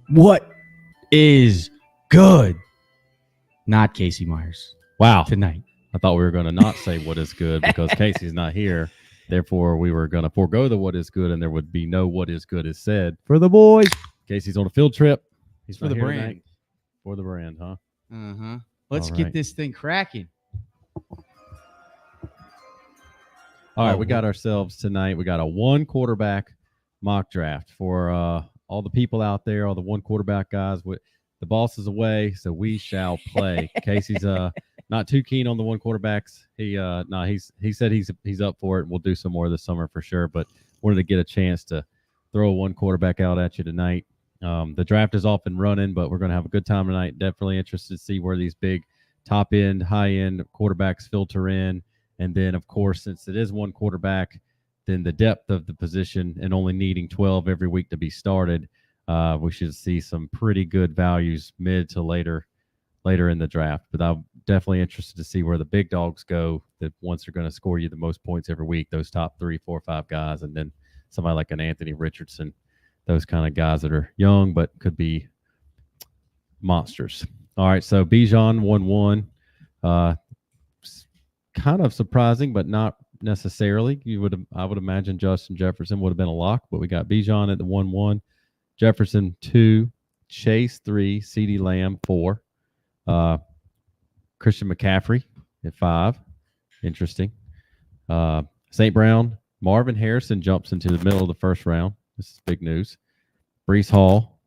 What is good? Not Casey Myers. Wow. Tonight. I thought we were going to not say what is good because Casey's not here. Therefore, we were going to forego the what is good, and there would be no what is good is said for the boys. Casey's on a field trip. He's For the brand. Tonight. For the brand, huh? Uh-huh. Let's All get right. this thing cracking. All right, we got ourselves tonight. We got a one quarterback mock draft for all the people out there, all the one quarterback guys. The boss is away, so we shall play. Casey's not too keen on the one quarterbacks. He said he's up for it, and we'll do some more this summer for sure. But wanted to get a chance to throw one quarterback out at you tonight. The draft is off and running, but we're going to have a good time tonight. Definitely interested to see where these big top end, high end quarterbacks filter in. And then, of course, since it is one quarterback, then the depth of the position and only needing 12 every week to be started, we should see some pretty good values mid to later in the draft. But I'm definitely interested to see where the big dogs go, the ones that are going to score you the most points every week, those top 3, 4, 5 guys, and then somebody like an Anthony Richardson, those kind of guys that are young but could be monsters. All right, so Bijan 1-1. Kind of surprising, but not necessarily. I would imagine Justin Jefferson would have been a lock, but we got Bijan at the 1-1, Jefferson 2, Chase 3, CeeDee Lamb 4, Christian McCaffrey at 5. Interesting. St. Brown, Marvin Harrison jumps into the middle of the first round. This is big news. Breece Hall,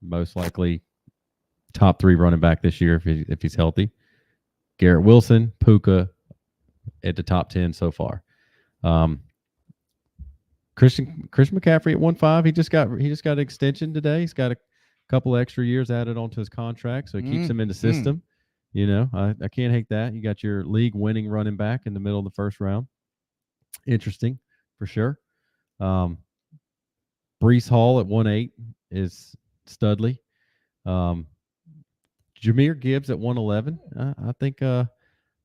most likely top 3 running back this year if he's healthy. Garrett Wilson, Puka at the top 10 so far. Christian McCaffrey at 1.5. He just got an extension today. He's got a couple extra years added onto his contract, so it keeps him in the system. You know, I can't hate that. You got your league winning running back in the middle of the first round. Interesting for sure. Breece Hall at 1.8 is Studley. Jahmyr Gibbs at 1.11.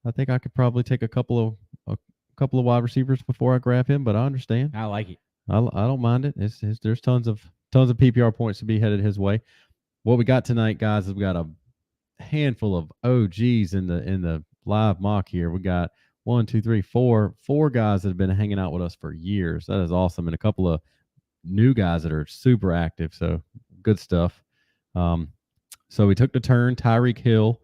I think I could probably take a couple of wide receivers before I grab him, but I understand. I like it. I don't mind it. There's tons of PPR points to be headed his way. What we got tonight, guys, is we got a handful of OGs in the live mock here. We got 1, 2, 3, 4 guys that have been hanging out with us for years. That is awesome, and a couple of new guys that are super active. So good stuff. So we took the turn, Tyreek Hill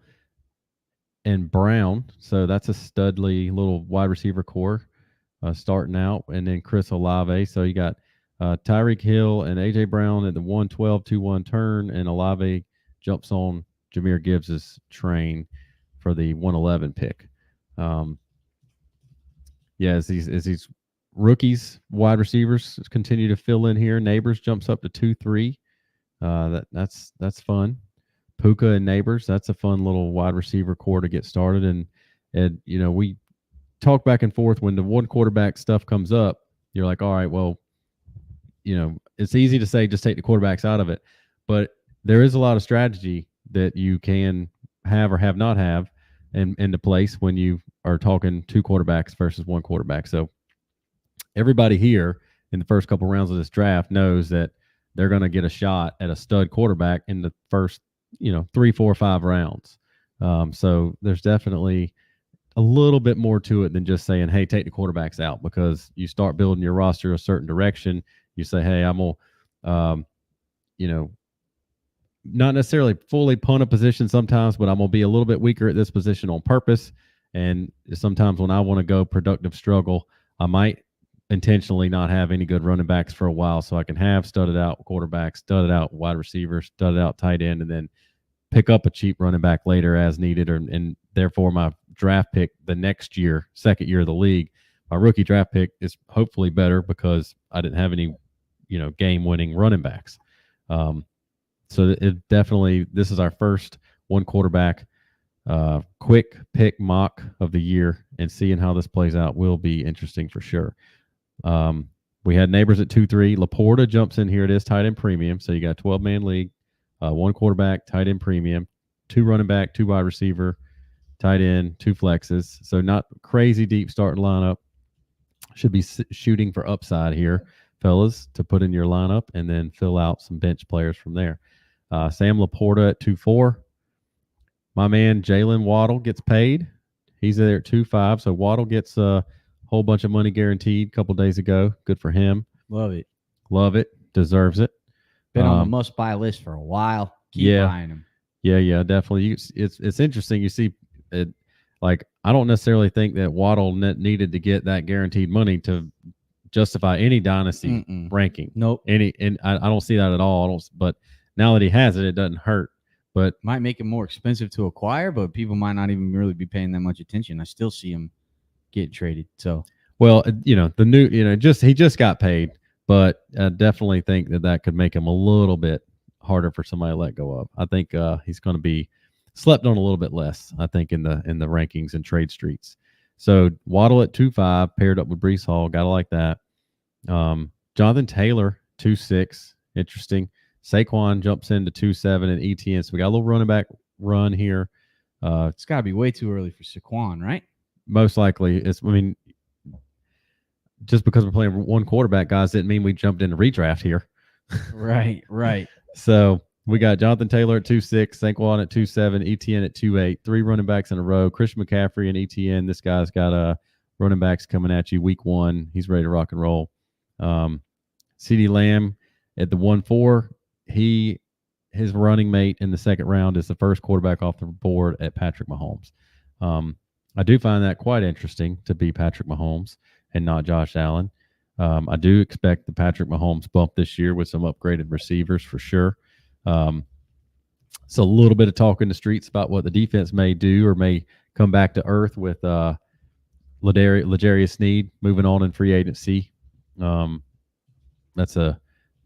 and Brown. So that's a Studley little wide receiver core starting out, and then Chris Olave. So you got Tyreek Hill and A.J. Brown at the 112, 2-1 turn, and Olave jumps on Jahmyr Gibbs' train for the 111 pick. As these rookies, wide receivers continue to fill in here. Neighbors jumps up to 2-3. That's fun. Puka and Neighbors, that's a fun little wide receiver core to get started. And you know, we talk back and forth when the one quarterback stuff comes up. You're like, all right, well, you know, it's easy to say just take the quarterbacks out of it, but there is a lot of strategy that you can have or have not have into place when you are talking 2 quarterbacks versus 1 quarterback. So everybody here in the first couple rounds of this draft knows that they're going to get a shot at a stud quarterback in the first 3, 4, 5 rounds. So there's definitely a little bit more to it than just saying, hey, take the quarterbacks out, because you start building your roster a certain direction. You say, hey, I'm going to, not necessarily fully punt a position sometimes, but I'm going to be a little bit weaker at this position on purpose. And sometimes when I want to go productive struggle, I might intentionally not have any good running backs for a while, so I can have studded out quarterbacks, studded out wide receivers, studded out tight end, and then pick up a cheap running back later as needed. And therefore my draft pick the next year, second year of the league, my rookie draft pick is hopefully better because I didn't have any, game winning running backs. So it definitely, this is our first one quarterback quick pick mock of the year, and seeing how this plays out will be interesting for sure. We had Neighbors at 2-3. Laporta jumps in here. It is tight end premium. So you got a 12-man league, 1 quarterback, tight end premium, 2 running back, 2 wide receiver, tight end, 2 flexes. So not crazy deep starting lineup. Should be shooting for upside here, fellas, to put in your lineup and then fill out some bench players from there. Sam Laporta at 2.4. My man Jalen Waddle gets paid. He's there at 2.5. So Waddle gets a whole bunch of money guaranteed a couple days ago. Good for him. Love it. Love it. Deserves it. Been on the must-buy list for a while. Keep buying him. Yeah, definitely. It's interesting. You see, like I don't necessarily think that Waddle needed to get that guaranteed money to justify any dynasty ranking. Nope. And I don't see that at all. But now that he has it, it doesn't hurt. But might make it more expensive to acquire, but people might not even really be paying that much attention. I still see him get traded. So, well, he just got paid, but I definitely think that could make him a little bit harder for somebody to let go of. I think he's going to be slept on a little bit less, I think, in the rankings and trade streets. So Waddle at 2.5 paired up with Breece Hall. Gotta like that. Jonathan Taylor 2.6. Interesting. Saquon jumps into 2.7 and ETN. So we got a little running back run here. It's got to be way too early for Saquon, right? Most likely. Just because we're playing one quarterback, guys, didn't mean we jumped into redraft here. Right. So we got Jonathan Taylor at 2.6, Saquon at 2.7, ETN at 2.8, 3 running backs in a row. Christian McCaffrey and ETN. This guy's got running backs coming at you week 1. He's ready to rock and roll. CeeDee Lamb at the 1.4. His running mate in the second round is the first quarterback off the board at Patrick Mahomes. I do find that quite interesting to be Patrick Mahomes and not Josh Allen. I do expect the Patrick Mahomes bump this year with some upgraded receivers for sure. So a little bit of talk in the streets about what the defense may do or may come back to earth with L'Jarius Sneed moving on in free agency. That's a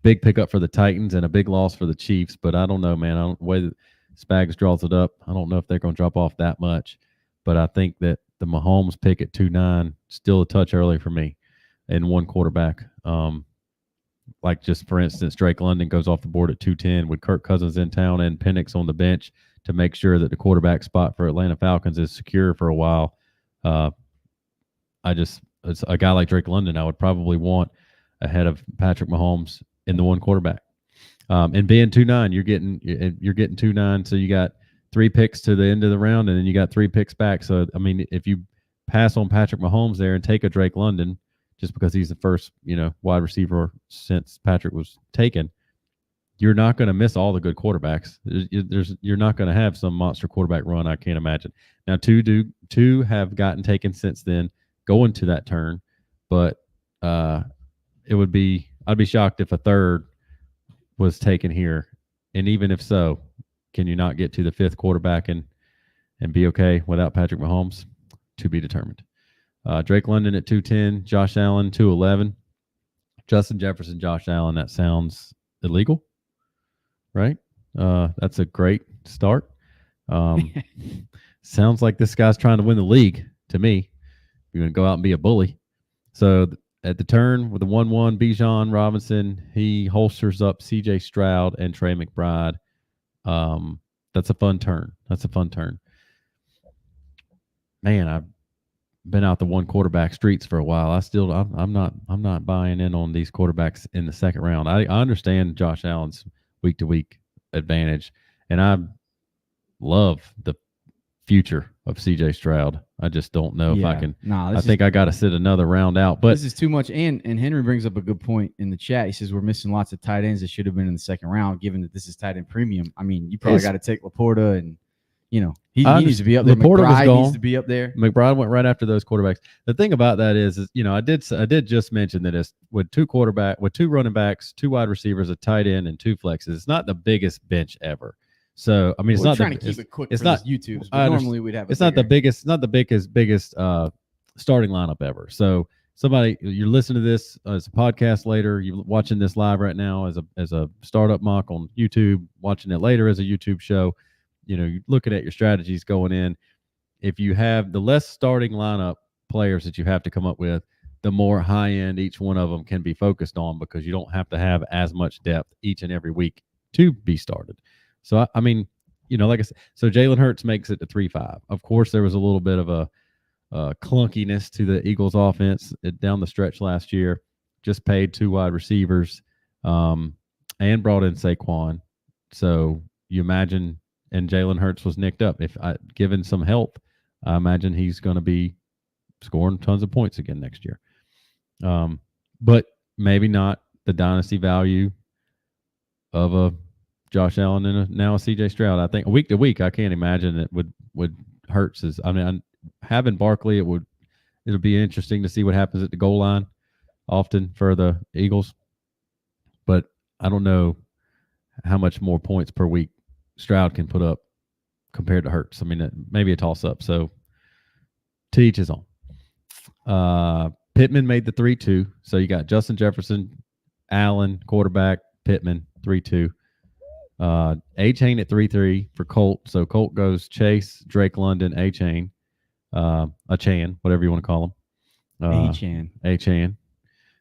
big pickup for the Titans and a big loss for the Chiefs, but I don't know, man. The way that Spags draws it up, I don't know if they're going to drop off that much, but I think that the Mahomes pick at 2.9 still a touch early for me in one quarterback. Like just for instance, Drake London goes off the board at 2.10 with Kirk Cousins in town and Penix on the bench to make sure that the quarterback spot for Atlanta Falcons is secure for a while. It's a guy like Drake London I would probably want ahead of Patrick Mahomes in the one quarterback. And being 2.9, you're getting 2.9, so you got 3 picks to the end of the round, and then you got 3 picks back. So I mean, if you pass on Patrick Mahomes there and take a Drake London, just because he's the first, wide receiver since Patrick was taken, you're not going to miss all the good quarterbacks. You're not going to have some monster quarterback run. I can't imagine. Now, two have gotten taken since then, going to that turn, but I'd be shocked if a third was taken here, and even if so, can you not get to the 5th quarterback and be okay without Patrick Mahomes? To be determined. Drake London at 2.10, Josh Allen 2.11, Justin Jefferson, Josh Allen. That sounds illegal, right? That's a great start. Sounds like this guy's trying to win the league to me. You're going to go out and be a bully. So at the turn with the 1-1, Bijan Robinson, he holsters up C.J. Stroud and Trey McBride. That's a fun turn. Man, I've been out the one quarterback streets for a while. I'm not buying in on these quarterbacks in the second round. I understand Josh Allen's week to week advantage, and I love the future of CJ Stroud. I just don't know if I can. I think I got to sit another round out. But this is too much. And Henry brings up a good point in the chat. He says we're missing lots of tight ends that should have been in the second round, given that this is tight end premium. I mean, you probably got to take Laporta and. He needs to be up there. McBride needs to be up there. McBride went right after those quarterbacks. The thing about that is I did just mention that it's with 2 running backs, 2 wide receivers, a tight end, and 2 flexes. It's not the biggest bench ever. So I mean, it's not trying to keep it quick. It's not YouTube's. But normally we'd have. It's not the biggest starting lineup ever. So somebody, you're listening to this as a podcast later. You're watching this live right now as a startup mock on YouTube. Watching it later as a YouTube show. You're looking at your strategies going in. If you have the less starting lineup players that you have to come up with, the more high end each one of them can be focused on, because you don't have to have as much depth each and every week to be started. So, I mean, like I said, so Jalen Hurts makes it to 3.5. Of course, there was a little bit of a clunkiness to the Eagles offense down the stretch last year. Just paid 2 wide receivers and brought in Saquon. So you imagine, and Jalen Hurts was nicked up. Given some help, I imagine he's going to be scoring tons of points again next year. But maybe not the dynasty value of a Josh Allen and now a CJ Stroud. I think week to week, I can't imagine it would Hurts is. I mean, having Barkley, it'll be interesting to see what happens at the goal line often for the Eagles. But I don't know how much more points per week Stroud can put up compared to Hurts. I mean, maybe a toss up. So to each his own. Pittman made the 3-2. So you got Justin Jefferson, Allen, quarterback, Pittman, 3-2. A-Chain at 3-3 for Colt. So Colt goes Chase, Drake London, A-Chain, A-Chan, whatever you want to call him. A-Chan.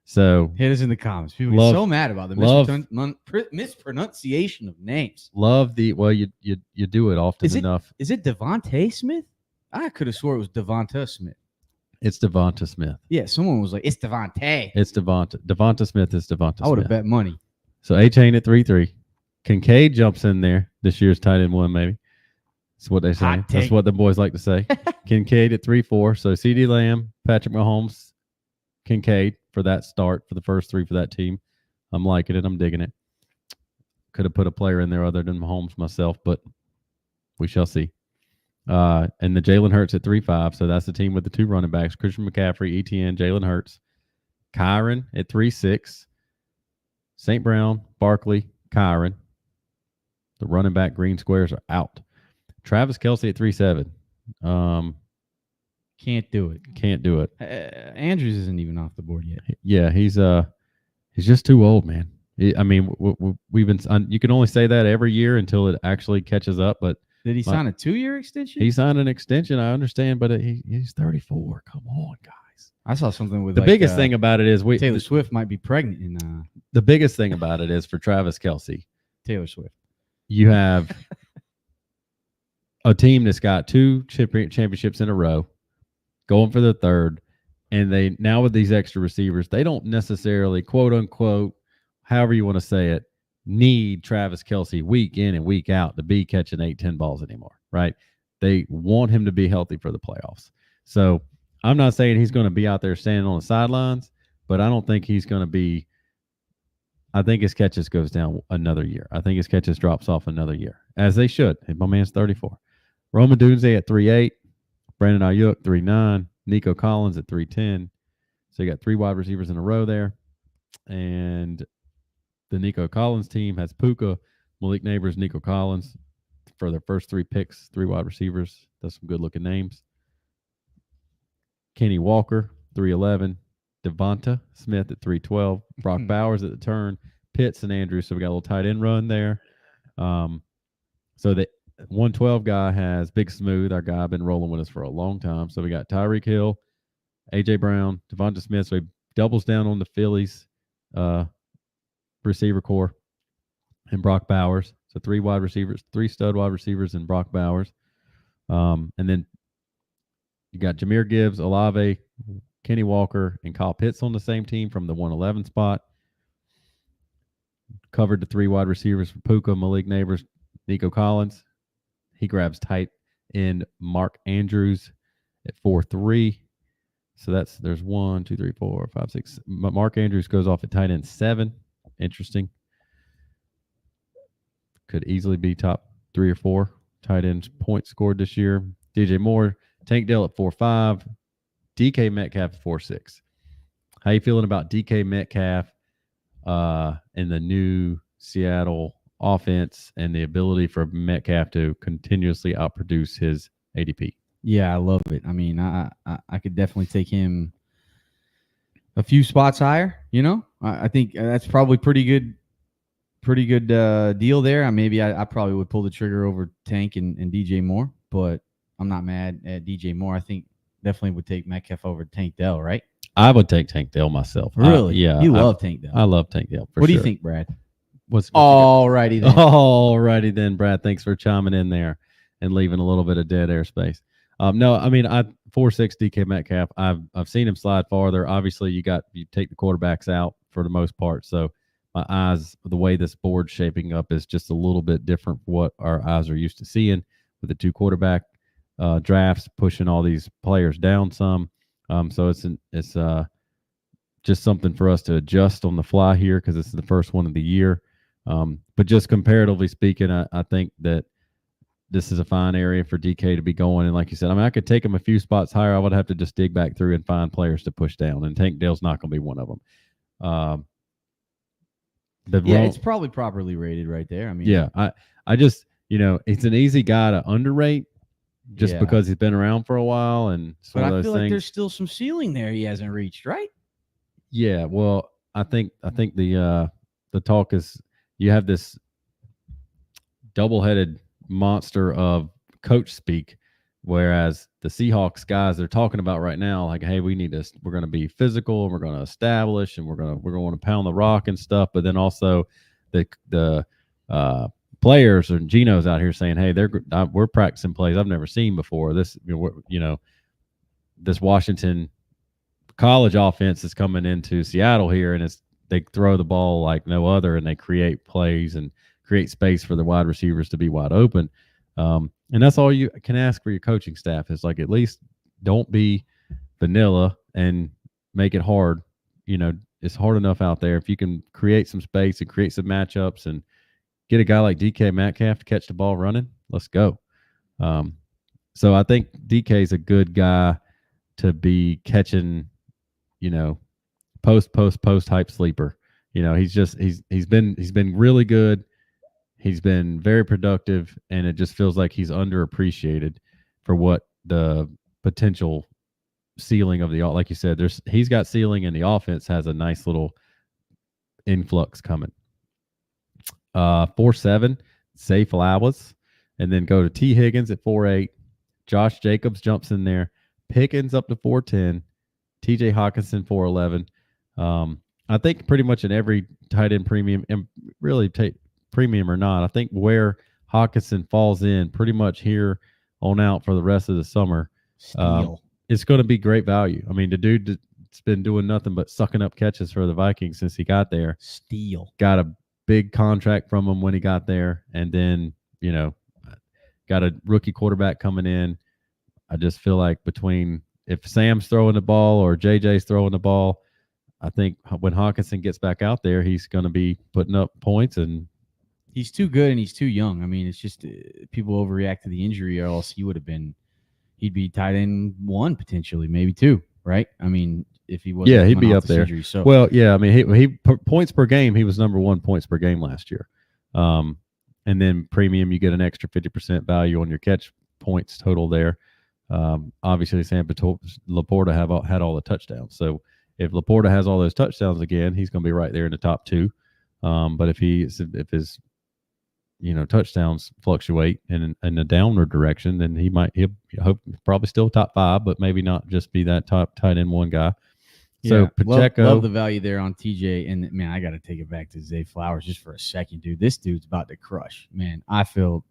So hit us in the comments. People get so mad about the mispronunciation of names. Love you do it often enough. Is it Devontae Smith? I could have swore it was Devonta Smith. It's Devonta Smith. Yeah, someone was like, it's Devontae. It's Devonta. Devonta Smith is Devonta Smith. I would have bet money. So A-Chain at 3-3. Kincaid jumps in there this year's tight end one, maybe. That's what they say. That's what the boys like to say. Kincaid at 3-4. So CeeDee Lamb, Patrick Mahomes, Kincaid for that start for the first three for that team. I'm liking it. I'm digging it. Could have put a player in there other than Mahomes myself, but we shall see. And the Jalen Hurts at 3-5. So that's the team with the two running backs, Christian McCaffrey, ETN, Jalen Hurts. Kyron at 3-6. St. Brown, Barkley, Kyron. The running back green squares are out. Travis Kelce at 3-7. Can't do it. Andrews isn't even off the board yet. Yeah, he's just too old, man. I mean, we've been. You can only say that every year until it actually catches up. But did he sign a 2-year extension? He signed an extension. I understand, but he's 34. Come on, guys. I saw something with the biggest thing about it is Taylor Swift might be pregnant. In the biggest thing about it is for Travis Kelce, Taylor Swift. You have a team that's got 2 championships in a row, going for the third, and they now with these extra receivers, they don't necessarily, quote unquote, however you want to say it, need Travis Kelce week in and week out to be catching 8-10 balls anymore, right? They want him to be healthy for the playoffs. So I'm not saying he's going to be out there standing on the sidelines, but I don't think he's going to be. I think his catches goes down another year. I think his catches drops off another year, as they should. My man's 34. Roman Dunze at 3-8. Brandon Ayuk, 3-9. Nico Collins at 3-10. So you got 3 wide receivers in a row there. And the Nico Collins team has Puka, Malik Neighbors, Nico Collins for their first 3 picks, 3 wide receivers. That's some good-looking names. Kenny Walker, 3-11. Devonta Smith at 3-12. Brock Bowers at the turn. Pitts and Andrews. So we got a little tight end run there. So the 112 guy has Big Smooth, our guy, been rolling with us for a long time. So we got Tyreek Hill, A.J. Brown, Devonta Smith. So he doubles down on the Phillies receiver core and Brock Bowers. So 3 wide receivers, 3 stud wide receivers and Brock Bowers. And then you got Jahmyr Gibbs, Olave, Kenny Walker, and Kyle Pitts on the same team from the 111 spot. Covered the 3 wide receivers for Puka, Malik Neighbors, Nico Collins. He grabs tight end Mark Andrews at 4-3. So there's 1, 2, 3, 4, 5, 6. Mark Andrews goes off at tight end 7. Interesting. Could easily be top 3 or 4 tight ends points scored this year. DJ Moore, Tank Dell at 4-5. DK Metcalf at 4-6. How you feeling about DK Metcalf in the new Seattle offense and the ability for Metcalf to continuously outproduce his ADP? Yeah, I love it. I mean, I could definitely take him a few spots higher. You know, I think that's probably pretty good deal there. Maybe I probably would pull the trigger over Tank and DJ Moore, but I'm not mad at DJ Moore. I think definitely would take Metcalf over Tank Dell, right? I would take Tank Dell myself. Really? Yeah. You love Tank Dell. I love Tank Dell. What do you think, Brad? Alrighty then. Alrighty then, Brad. Thanks for chiming in there and leaving a little bit of dead air space. No, I mean, 4-6 DK Metcalf. I've seen him slide farther. Obviously, you take the quarterbacks out for the most part. So my eyes, the way this board's shaping up is just a little bit different from what our eyes are used to seeing with the 2 quarterback drafts, pushing all these players down some. So it's just something for us to adjust on the fly here because it's the first one of the year. But just comparatively speaking, I think that this is a fine area for DK to be going. And like you said, I mean, I could take him a few spots higher. I would have to just dig back through and find players to push down. And Tank Dale's not going to be one of them. It's probably properly rated right there. I mean, yeah, I just, it's an easy guy to underrate just because he's been around for a while. And but I feel like there's still some ceiling there he hasn't reached, right? Yeah, well, I think the talk is you have this double-headed monster of coach speak, whereas the Seahawks guys they're talking about right now, like, hey, we're going to be physical and we're going to establish and we're going to pound the rock and stuff. But then also the players and Geno's out here saying, hey, we're practicing plays I've never seen before. This this Washington college offense is coming into Seattle here, and they throw the ball like no other, and they create plays and create space for the wide receivers to be wide open. And that's all you can ask for your coaching staff is like, at least don't be vanilla and make it hard. It's hard enough out there. If you can create some space and create some matchups and get a guy like DK Metcalf to catch the ball running, let's go. So I think DK is a good guy to be catching, post hype sleeper. He's been really good. He's been very productive, and it just feels like he's underappreciated for what the potential ceiling of like you said, he's got ceiling, and the offense has a nice little influx coming. 4-7, Zay Flowers, and then go to T. Higgins at 4-8. Josh Jacobs jumps in there. Pickens up to 4-10. TJ Hawkinson 4-11. I think pretty much in every tight end premium, and really premium or not, I think where Hawkinson falls in pretty much here on out for the rest of the summer, it's going to be great value. I mean, the dude that's been doing nothing but sucking up catches for the Vikings since he got there. Got a big contract from him when he got there, and then got a rookie quarterback coming in. I just feel like if Sam's throwing the ball or JJ's throwing the ball, I think when Hawkinson gets back out there, he's going to be putting up points, and he's too good and he's too young. I mean, it's just people overreact to the injury, or else he'd be tight end 1 potentially, maybe 2, right? I mean, if he wasn't, he'd be up there. Injury, so. Well, yeah, I mean, he points per game, he was number 1 points per game last year. And then premium, you get an extra 50% value on your catch points total there. Obviously, Sam Laporta had all the touchdowns. So if Laporta has all those touchdowns again, he's going to be right there in the top 2. But if his touchdowns fluctuate in a downward direction, then he'll probably still top 5, but maybe not just be that top tight end 1 guy. So Pacheco, love the value there on TJ. And man, I got to take it back to Zay Flowers just for a second, dude. This dude's about to crush. Man, I feel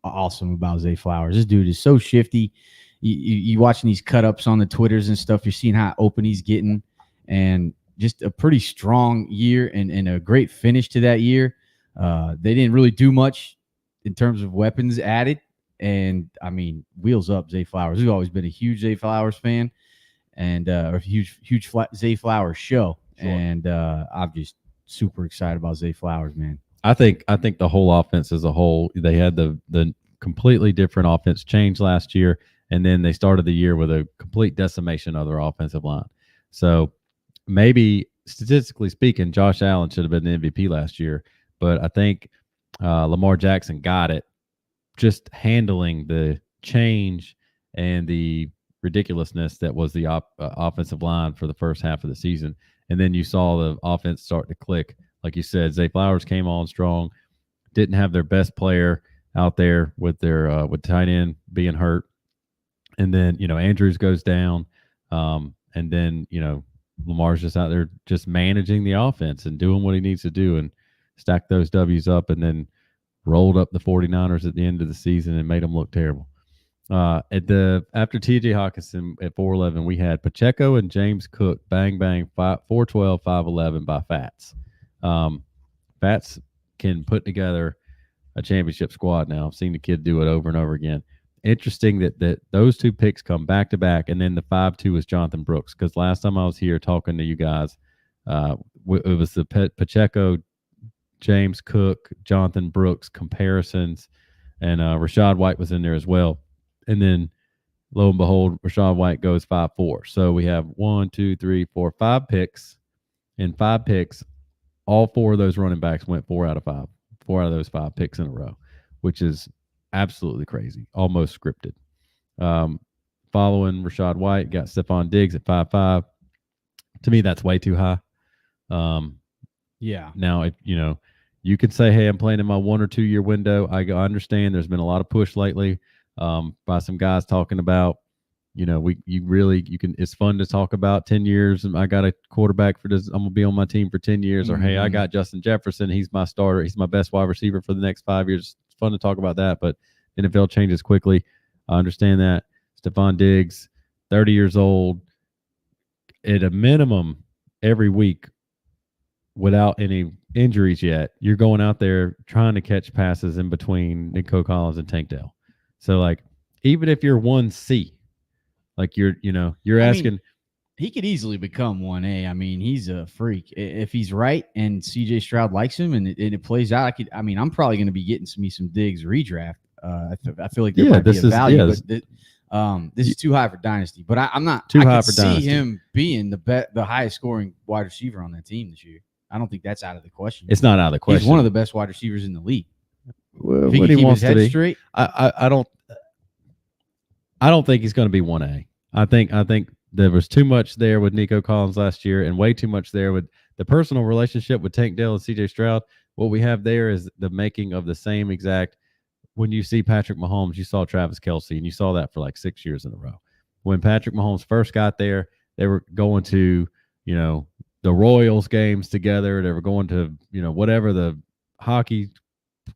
awesome about Zay Flowers. This dude is so shifty. You watching these cut ups on the Twitters and stuff. You're seeing how open he's getting, and just a pretty strong year and a great finish to that year. They didn't really do much in terms of weapons added. And I mean, wheels up Zay Flowers. We've always been a huge Zay Flowers fan, and a huge Zay Flowers show. Sure. And I'm just super excited about Zay Flowers, man. I think the whole offense as a whole, they had the completely different offense change last year, and then they started the year with a complete decimation of their offensive line. So maybe statistically speaking, Josh Allen should have been the MVP last year, but I think Lamar Jackson got it, just handling the change and the ridiculousness that was the offensive line for the first half of the season. And then you saw the offense start to click. Like you said, Zay Flowers came on strong, didn't have their best player out there with their with tight end being hurt. And then, Andrews goes down. And then, Lamar's just out there just managing the offense and doing what he needs to do and stack those W's up, and then rolled up the 49ers at the end of the season and made them look terrible. After TJ Hawkinson at 4-11, we had Pacheco and James Cook, bang, bang, 4-12, 5-11 by Fats. Bats can put together a championship squad now. I've seen the kid do it over and over again. Interesting that those two picks come back to back, and then the 5-2 is Jonathan Brooks. Because last time I was here talking to you guys, it was the Pacheco, James Cook, Jonathan Brooks comparisons, and Rachaad White was in there as well. And then lo and behold, Rachaad White goes 5-4. So we have 1, 2, 3, 4, 5 picks. In 5 picks, all 4 of those running backs went 4 out of 5. 4 out of those 5 picks in a row, which is absolutely crazy, almost scripted. Following Rachaad White, got Stephon Diggs at 5-5. To me, that's way too high. Yeah. Now, if you could say, hey, I'm playing in my 1 or 2 year window. I understand there's been a lot of push lately by some guys talking about, it's fun to talk about 10 years. And I got a quarterback for this. I'm going to be on my team for 10 years. Or, hey, I got Justin Jefferson. He's my starter. He's my best wide receiver for the next 5 years. It's fun to talk about that, but NFL changes quickly. I understand that. Stephon Diggs, 30 years old, at a minimum every week without any injuries yet. You're going out there trying to catch passes in between Nico Collins and Tank Dell. So, even if you're 1C, you're asking. He could easily become 1A. I mean, he's a freak. If he's right and CJ Stroud likes him and it plays out, I'm probably going to be getting some Diggs redraft. I feel like there might be a value, but this is too high for Dynasty. But I'm not too high for see Dynasty. Him being the highest scoring wide receiver on that team this year. I don't think that's out of the question. It's not out of the question. He's one of the best wide receivers in the league. Well, if he what can he keep wants his head to be. straight, I don't think he's going to be 1A. I think there was too much there with Nico Collins last year and way too much there with the personal relationship with Tank Dell and CJ Stroud. What we have there is the making of the same exact. When you see Patrick Mahomes, you saw Travis Kelce, and you saw that for 6 years in a row. When Patrick Mahomes first got there, they were going to, the Royals games together. They were going to, whatever the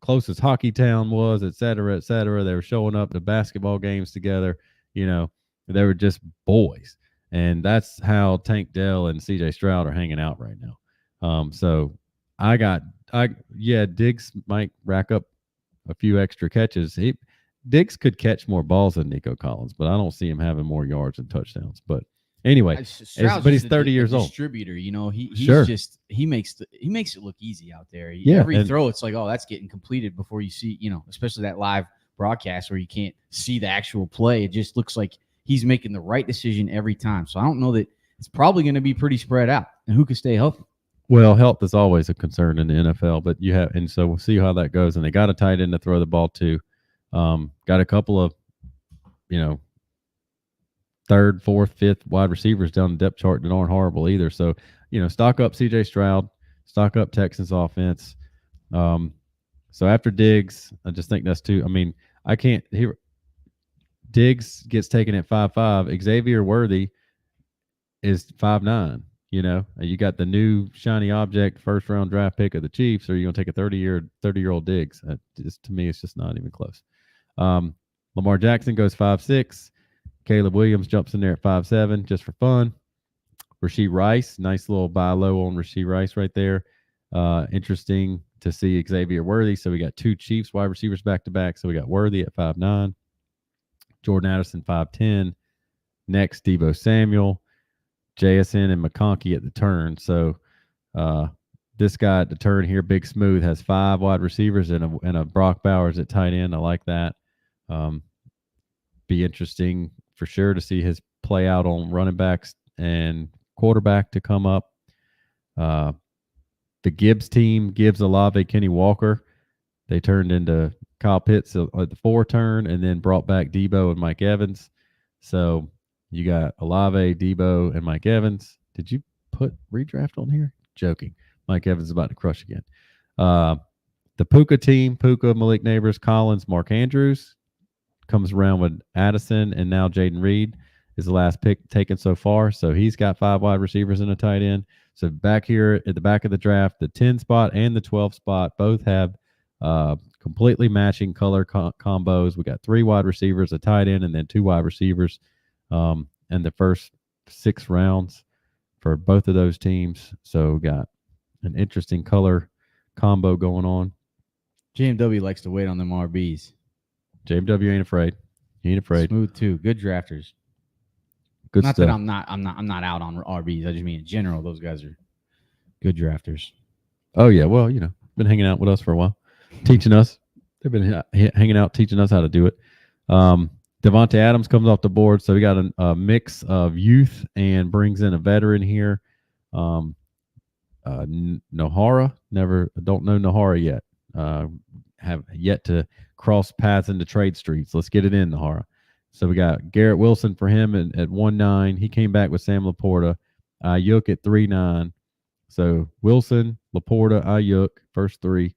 closest hockey town was, et cetera, et cetera. They were showing up to basketball games together. They were just boys. And that's how Tank Dell and CJ Stroud are hanging out right now. So Diggs might rack up a few extra catches. Diggs could catch more balls than Nico Collins, but I don't see him having more yards and touchdowns. But anyway, but he's 30 years old. Distributor, he makes it look easy out there. Every throw, it's oh, that's getting completed before you see, especially that live broadcast where you can't see the actual play. It just looks like he's making the right decision every time. So I don't know that it's probably going to be pretty spread out. And who can stay healthy? Well, health is always a concern in the NFL, but so we'll see how that goes. And they got a tight end to throw the ball to. Got a couple of, third, fourth, fifth wide receivers down the depth chart that aren't horrible either. So, stock up CJ Stroud, stock up Texans offense. So after Diggs, I just think that's too. I mean, I can't hear. Diggs gets taken at 5'5". Xavier Worthy is 5'9". You got the new shiny object first round draft pick of the Chiefs, or you're gonna take a 30-year-old Diggs. To me, it's just not even close. Lamar Jackson goes 5'6". Caleb Williams jumps in there at 5'7", just for fun. Rashee Rice, nice little buy low on Rashee Rice right there. Interesting to see Xavier Worthy. So we got 2 Chiefs wide receivers back to back. So we got Worthy at 5'9", Jordan Addison 5'10". Next, Deebo Samuel, JSN, and McConkey at the turn. So this guy at the turn here, Big Smooth, has 5 wide receivers and a Brock Bowers at tight end. I like that. Be interesting for sure to see his play out on running backs and quarterback to come up. The Gibbs team, Gibbs, Olave, Kenny Walker, they turned into Kyle Pitts at the 4 turn and then brought back Deebo and Mike Evans. So you got Olave, Deebo, and Mike Evans. Did you put redraft on here? Joking. Mike Evans is about to crush again. The Puka team, Puka, Malik Neighbors, Collins, Mark Andrews, comes around with Addison, and now Jaden Reed is the last pick taken so far. So he's got 5 wide receivers and a tight end. So back here at the back of the draft, the 10 spot and the 12 spot both have completely matching color combos. We got 3 wide receivers, a tight end, and then 2 wide receivers. And the first 6 rounds for both of those teams. So we got an interesting color combo going on. JMW likes to wait on them RBs. JMW ain't afraid. He ain't afraid. Smooth too. Good drafters. Good not stuff. That I'm not out on RBs. I just mean in general, those guys are good drafters. Oh yeah, well, been hanging out with us for a while, teaching us. They've been hanging out, teaching us how to do it. Devontae Adams comes off the board, so we got a mix of youth and brings in a veteran here. Nohara, don't know Nohara yet. Have yet to cross paths into trade streets. Let's get it in, Nohara. So we got Garrett Wilson for him at 1.9. He came back with Sam Laporta. Ayuk at 3.9. So Wilson, Laporta, Ayuk, first three.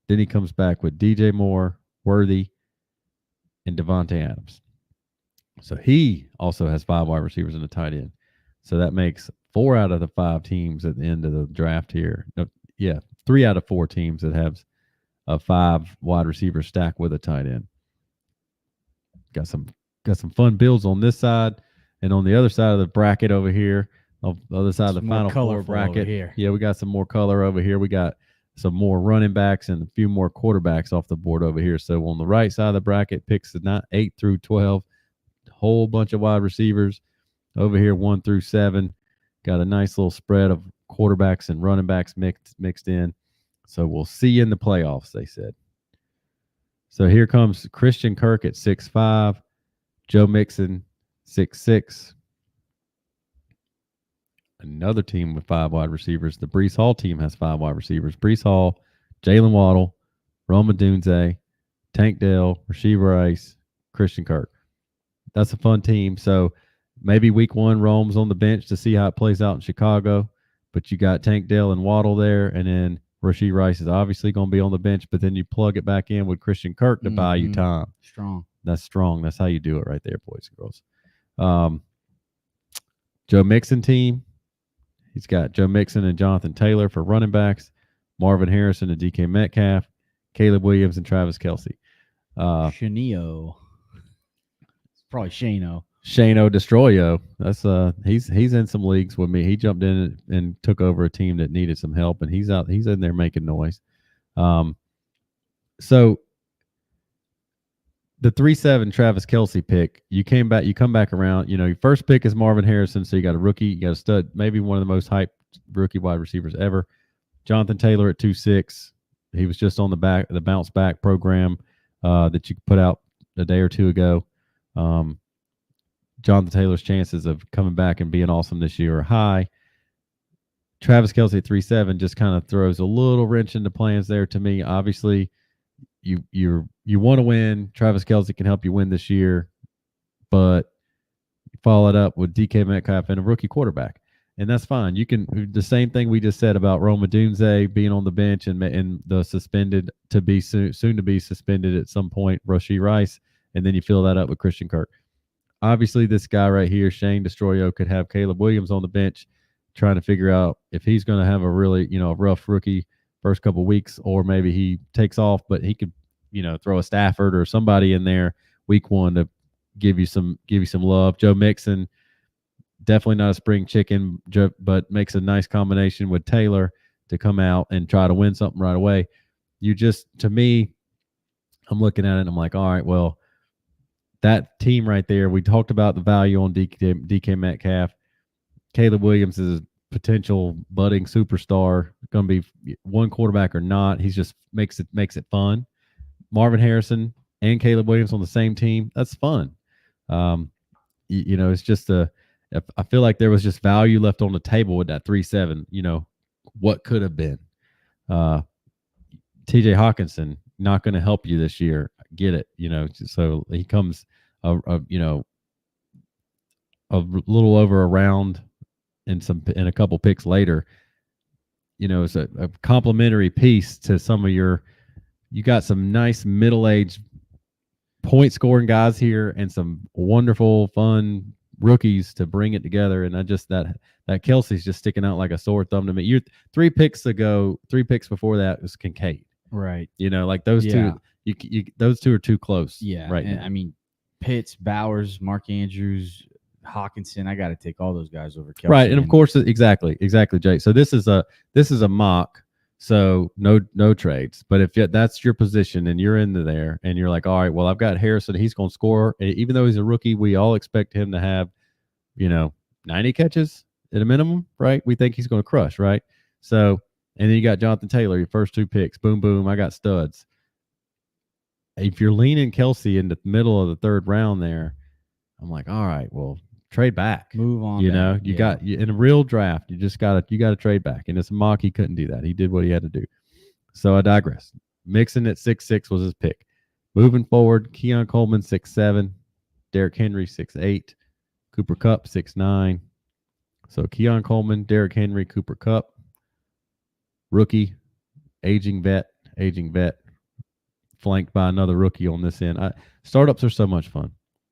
Then he comes back with DJ Moore, Worthy, and Devontae Adams. So he also has 5 wide receivers and a tight end. So that makes 4 out of the 5 teams at the end of the draft here. 3 out of 4 teams that have a 5 wide receiver stack with a tight end. Got some fun builds on this side, and on the other side of the bracket over here, on the other side of the Final Four bracket, yeah, we got some more color over here. We got some more running backs and a few more quarterbacks off the board over here. So on the right side of the bracket, picks 8 through 12, whole bunch of wide receivers. Over here, 1 through 7, got a nice little spread of quarterbacks and running backs mixed in. So we'll see you in the playoffs, they said. So here comes Christian Kirk at 6'5", Joe Mixon 6'6". Another team with 5 wide receivers. The Breece Hall team has 5 wide receivers. Breece Hall, Jalen Waddle, Rome Odunze, Tank Dell, Rashee Rice, Christian Kirk. That's a fun team. So maybe week 1, Rome's on the bench to see how it plays out in Chicago. But you got Tank Dell and Waddle there, and then Rashee Rice is obviously going to be on the bench, but then you plug it back in with Christian Kirk to buy you time. Strong. That's strong. That's how you do it right there, boys and girls. Joe Mixon team. He's got Joe Mixon and Jonathan Taylor for running backs, Marvin Harrison and DK Metcalf, Caleb Williams and Travis Kelce. Shaneo. It's probably Shano. Shano Destroyo. That's he's in some leagues with me. He jumped in and took over a team that needed some help, and he's in there making noise. So the 3-7 Travis Kelce pick, you come back around. Your first pick is Marvin Harrison, so you got a rookie, you got a stud, maybe one of the most hyped rookie wide receivers ever. Jonathan Taylor at 2.6. He was just on the bounce back program that you put out a day or two ago. Jonathan Taylor's chances of coming back and being awesome this year are high. Travis Kelce at 3.7 just kind of throws a little wrench into plans there to me. Obviously, you want to win. Travis Kelce can help you win this year, but you follow it up with DK Metcalf and a rookie quarterback, and that's fine. You can the same thing we just said about Rome Odunze being on the bench and the suspended to be soon to be suspended at some point, Rashee Rice, and then you fill that up with Christian Kirk. Obviously, this guy right here, Shane Destroyo, could have Caleb Williams on the bench trying to figure out if he's going to have a really, rough rookie first couple of weeks, or maybe he takes off, but he could, throw a Stafford or somebody in there week 1 to give you some love. Joe Mixon, definitely not a spring chicken, but makes a nice combination with Taylor to come out and try to win something right away. To me, I'm looking at it and I'm like, all right, well, that team right there, we talked about the value on DK Metcalf. Caleb Williams is a potential budding superstar, going to be one quarterback or not. He just makes it fun. Marvin Harrison and Caleb Williams on the same team, that's fun. It's just I feel like there was just value left on the table with that 3-7. What could have been. TJ Hawkinson, not going to help you this year. Get it, so he comes a little over a round and a couple picks later. It's a complementary piece to some of you got some nice middle-aged point scoring guys here and some wonderful fun rookies to bring it together. And that Kelce's just sticking out like a sore thumb to me. You 3 picks before that was Kincaid. Right. Like those two. Those two are too close. Yeah. Right now. I mean, Pitts, Bowers, Mark Andrews, Hawkinson. I got to take all those guys over Kelce. Right, and of course, exactly, Jake. So this is a mock. So no trades. But if that's your position and you're into there and you're like, all right, well, I've got Harrison. He's going to score. Even though he's a rookie, we all expect him to have, 90 catches at a minimum, right? We think he's going to crush, right? So, and then you got Jonathan Taylor, your first 2 picks. Boom, boom. I got studs. If you're leaning Kelsey in the middle of the 3rd round there, I'm like, all right, well, trade back. Move on. You got in a real draft, you gotta trade back. And it's a mock, he couldn't do that. He did what he had to do. So I digress. Mixon at 6'6" was his pick. Moving forward, Keon Coleman 6'7", Derrick Henry 6'8", Cooper Kupp 6'9". So Keon Coleman, Derrick Henry, Cooper Kupp, rookie, aging vet, flanked by another rookie on this end. Startups are so much fun.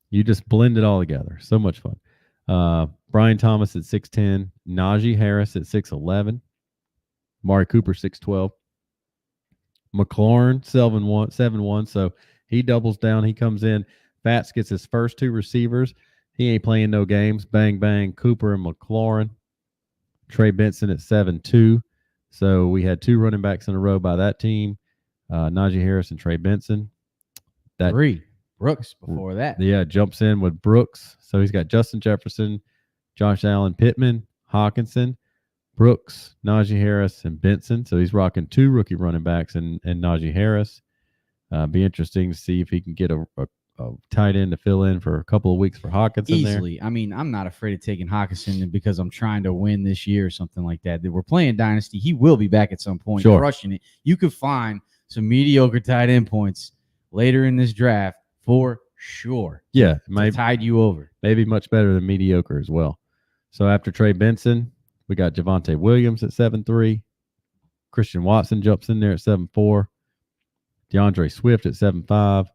You just blend it all together. So much fun. Brian Thomas at 6'10", Najee Harris at 6'11", Amari Cooper 6'12", McLaurin 7'1", so he doubles down. He comes in. Fats gets his first 2 receivers. He ain't playing no games. Bang, bang, Cooper and McLaurin. Trey Benson at 7'2". So we had 2 running backs in a row by that team. Najee Harris and Trey Benson. 3. Brooks before that. Yeah, jumps in with Brooks. So he's got Justin Jefferson, Josh Allen, Pittman, Hawkinson, Brooks, Najee Harris, and Benson. So he's rocking 2 rookie running backs and Najee Harris. Be interesting to see if he can get a tight end to fill in for a couple of weeks for Hawkinson easily. there. I mean, I'm not afraid of taking Hawkinson because I'm trying to win this year or something like that. We're playing Dynasty. He will be back at some point, crushing it. You could find some mediocre tight end points later in this draft for sure. Yeah, maybe tide you over. Maybe much better than mediocre as well. So after Trey Benson, we got Javonte Williams at 7'3". Christian Watson jumps in there at 7'4". DeAndre Swift at 7'5".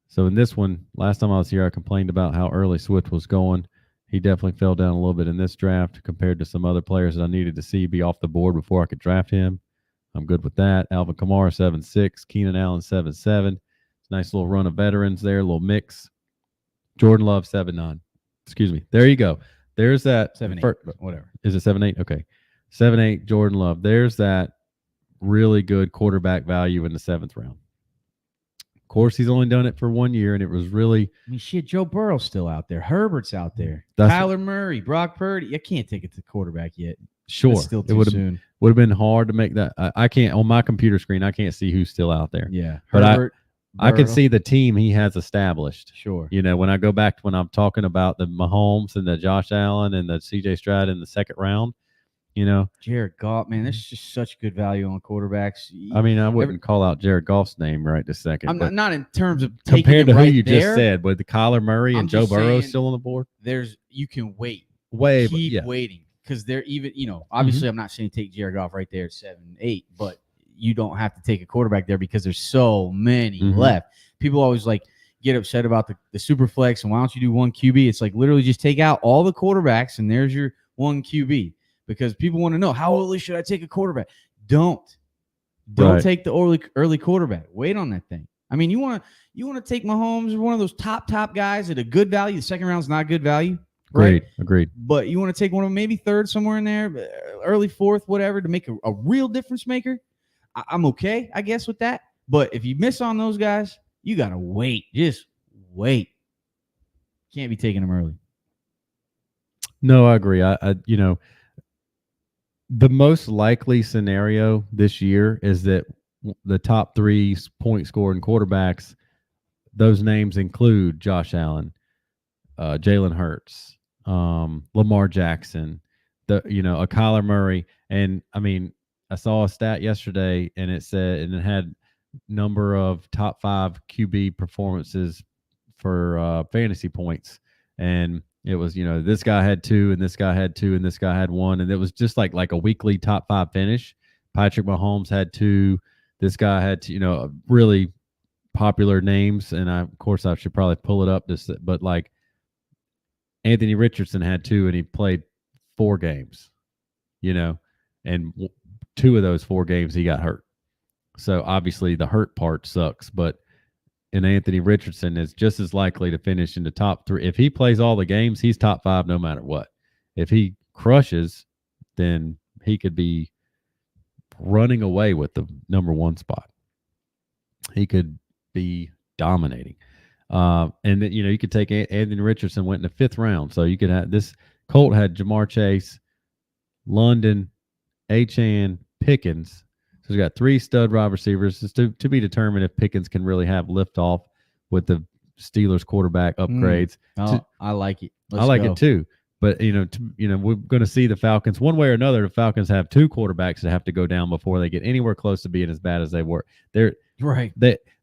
So in this one, last time I was here, I complained about how early Swift was going. He definitely fell down a little bit in this draft compared to some other players that I needed to see be off the board before I could draft him. I'm good with that. Alvin Kamara 7'6", Keenan Allen 7'7". Nice little run of veterans there, a little mix. Jordan Love 7'9". Excuse me. There you go. There's that 7'8". Whatever. Is it 7'8"? Okay. 7'8", Jordan Love. There's that really good quarterback value in the 7th round. Of course, he's only done it for 1 year, and it was really. I mean, shit, Joe Burrow's still out there. Herbert's out there. Kyler Murray, Brock Purdy. I can't take it to quarterback yet. Sure. It's still too soon. Would have been hard to make that. I can't, on my computer screen, I can't see who's still out there. Yeah. But Herbert, I can see the team he has established. Sure. When I go back to when I'm talking about the Mahomes and the Josh Allen and the CJ Stroud in the 2nd round, Jared Goff, man, there's just such good value on quarterbacks. I mean, I wouldn't call out Jared Goff's name right this second. I'm not in terms of compared to who you there, just said, with the Kyler Murray and Joe Burrow still on the board. You can wait. Keep waiting because they're even. Obviously, I'm not saying take Jared Goff right there at 7-8, but you don't have to take a quarterback there because there's so many left. People always get upset about the super flex and why don't you do 1 QB? It's literally just take out all the quarterbacks and there's your 1 QB. Because people want to know, how early should I take a quarterback? Don't take the early quarterback. Wait on that thing. I mean, you want to take Mahomes, one of those top guys at a good value. The 2nd round's not good value. Right? Agreed. But you want to take one of them, maybe 3rd somewhere in there, early 4th, whatever, to make a real difference maker. I'm okay, I guess, with that. But if you miss on those guys, you got to wait. Just wait. Can't be taking them early. No, I agree. The most likely scenario this year is that the top 3 point scoring quarterbacks, those names include Josh Allen, Jalen Hurts, Lamar Jackson, a Kyler Murray. And I mean, I saw a stat yesterday and it had number of top 5 QB performances for fantasy points. And it was, this guy had 2 and this guy had 2 and this guy had 1. And it was just like a weekly top 5 finish. Patrick Mahomes had 2. This guy had 2, really popular names. And of course, I should probably pull it up. But Anthony Richardson had 2 and he played 4 games, and 2 of those 4 games he got hurt. So obviously the hurt part sucks, but Anthony Richardson is just as likely to finish in the top 3. If he plays all the games, he's top 5 no matter what. If he crushes, then he could be running away with the number 1 spot. He could be dominating. And then, you could take Anthony Richardson, went in the 5th round. So you could have this. Colt had Jamar Chase, London, Achane, Pickens. So he's got 3 stud wide receivers. It's to be determined if Pickens can really have liftoff with the Steelers quarterback upgrades. I like it. I like it too. But we're going to see the Falcons one way or another. The Falcons have 2 quarterbacks that have to go down before they get anywhere close to being as bad as they were. They're right.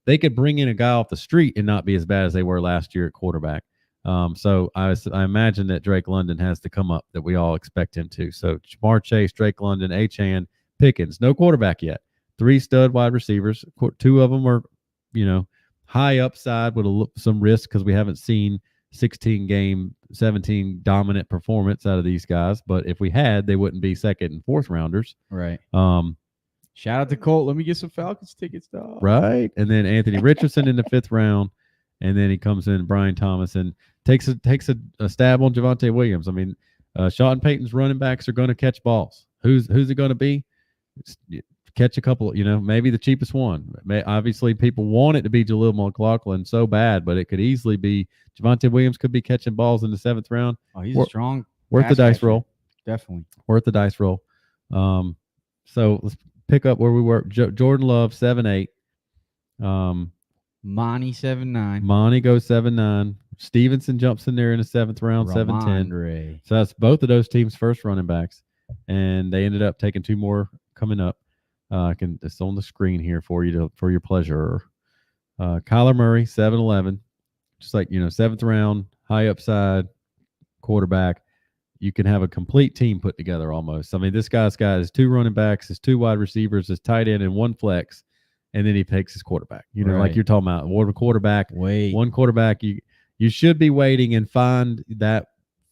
They could bring in a guy off the street and not be as bad as they were last year at quarterback. So I imagine that Drake London has to come up, that we all expect him to. So Jamar Chase, Drake London, Achane, Pickens, no quarterback yet. 3 stud wide receivers. 2 of them are, high upside with some risk because we haven't seen 16-game, 17 dominant performance out of these guys. But if we had, they wouldn't be 2nd and 4th rounders. Right. Shout out to Colt. Let me get some Falcons tickets, dog. Right. And then Anthony Richardson in the 5th round. And then he comes in, Brian Thomas, and takes a stab on Javonte Williams. I mean, Sean Payton's running backs are going to catch balls. Who's it going to be? Catch a couple, maybe the cheapest one. Obviously, people want it to be Jaleel McLaughlin so bad, but it could easily be Javonte Williams could be catching balls in the 7th round. Oh, he's a strong. Worth the dice roll. Definitely. Worth the dice roll. So let's pick up where we were. Jordan Love, 7-8. Monty 7-9. Monty goes 7-9. Stevenson jumps in there in the 7th round, 7-10. So that's both of those teams' first running backs. And they ended up taking 2 more coming up. It's on the screen here for you for your pleasure. Kyler Murray, 7-11. Just like, 7th round, high upside quarterback. You can have a complete team put together almost. I mean, this guy's got his 2 running backs, his 2 wide receivers, his tight end, and 1 flex. And then he picks his quarterback. Like you're talking about, one quarterback. You should be waiting and find that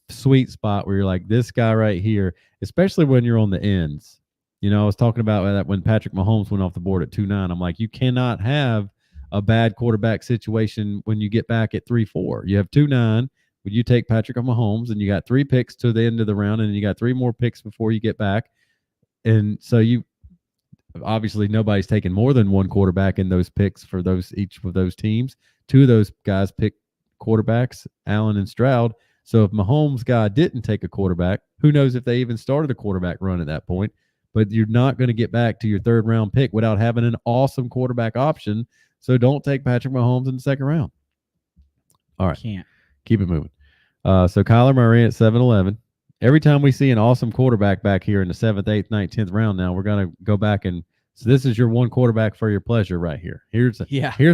sweet spot where you're like, this guy right here, especially when you're on the ends. I was talking about that when Patrick Mahomes went off the board at 2-9. I'm like, you cannot have a bad quarterback situation when you get back at 3-4. You have 2-9. When you take Patrick Mahomes and you got 3 picks to the end of the round, and you got 3 more picks before you get back. And so obviously nobody's taking more than 1 quarterback in those picks for each of those teams. 2 of those guys picked quarterbacks, Allen and Stroud. So if Mahomes' guy didn't take a quarterback, who knows if they even started a quarterback run at that point. But you're not going to get back to your 3rd round pick without having an awesome quarterback option. So don't take Patrick Mahomes in the 2nd round. All right. Can't. Keep it moving. So Kyler Murray at 7-11. Every time we see an awesome quarterback back here in the 7th, 8th, 9th, 10th round now, we're going to go back and so this is your 1 quarterback for your pleasure right here. Here's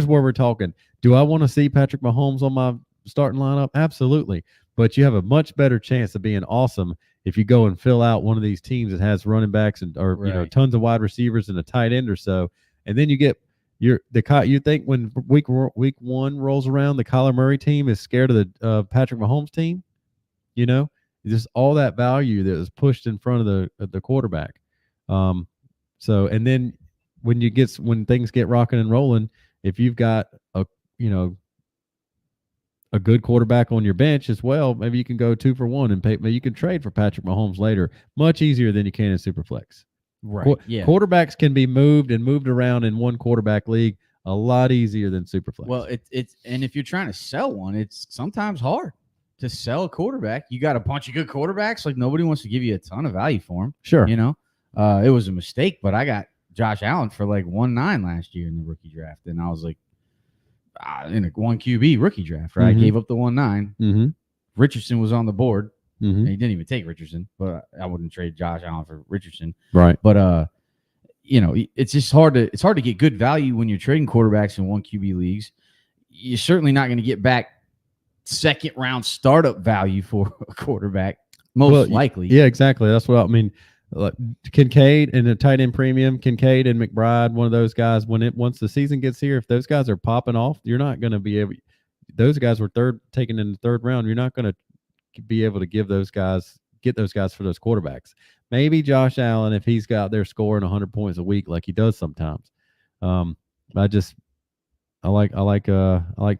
where we're talking. Do I want to see Patrick Mahomes on my starting lineup? Absolutely. But you have a much better chance of being awesome if you go and fill out one of these teams that has running backs or tons of wide receivers and a tight end or so, and then you get you think when week 1 rolls around, the Kyler Murray team is scared of the Patrick Mahomes team, just all that value that was pushed in front of the quarterback. So and then when things get rocking and rolling, if you've got a good quarterback on your bench as well, maybe you can go 2 for 1 and maybe you can trade for Patrick Mahomes later. Much easier than you can in Superflex. Right. Quarterbacks can be moved around in 1 quarterback league a lot easier than Superflex. Well, it's and if you're trying to sell one, it's sometimes hard to sell a quarterback. You got a bunch of good quarterbacks. Like nobody wants to give you a ton of value for them. Sure. It was a mistake, but I got Josh Allen for like 1.9 last year in the rookie draft, and I was like, in a 1 QB rookie draft, right? Mm-hmm. I gave up the 1.9. Mm-hmm. Richardson was on the board. Mm-hmm. He didn't even take Richardson, but I wouldn't trade Josh Allen for Richardson. Right. But it's just hard to get good value when you're trading quarterbacks in 1 QB leagues. You're certainly not going to get back 2nd round startup value for a quarterback, most likely. Yeah, exactly. That's what I mean. Like Kincaid and a tight end premium, Kincaid and McBride, one of those guys. Once the season gets here, if those guys are popping off, you're not going to be able. Those guys were taken in the 3rd round. You're not going to be able to get those guys for those quarterbacks. Maybe Josh Allen if he's got there scoring 100 points a week like he does sometimes. I like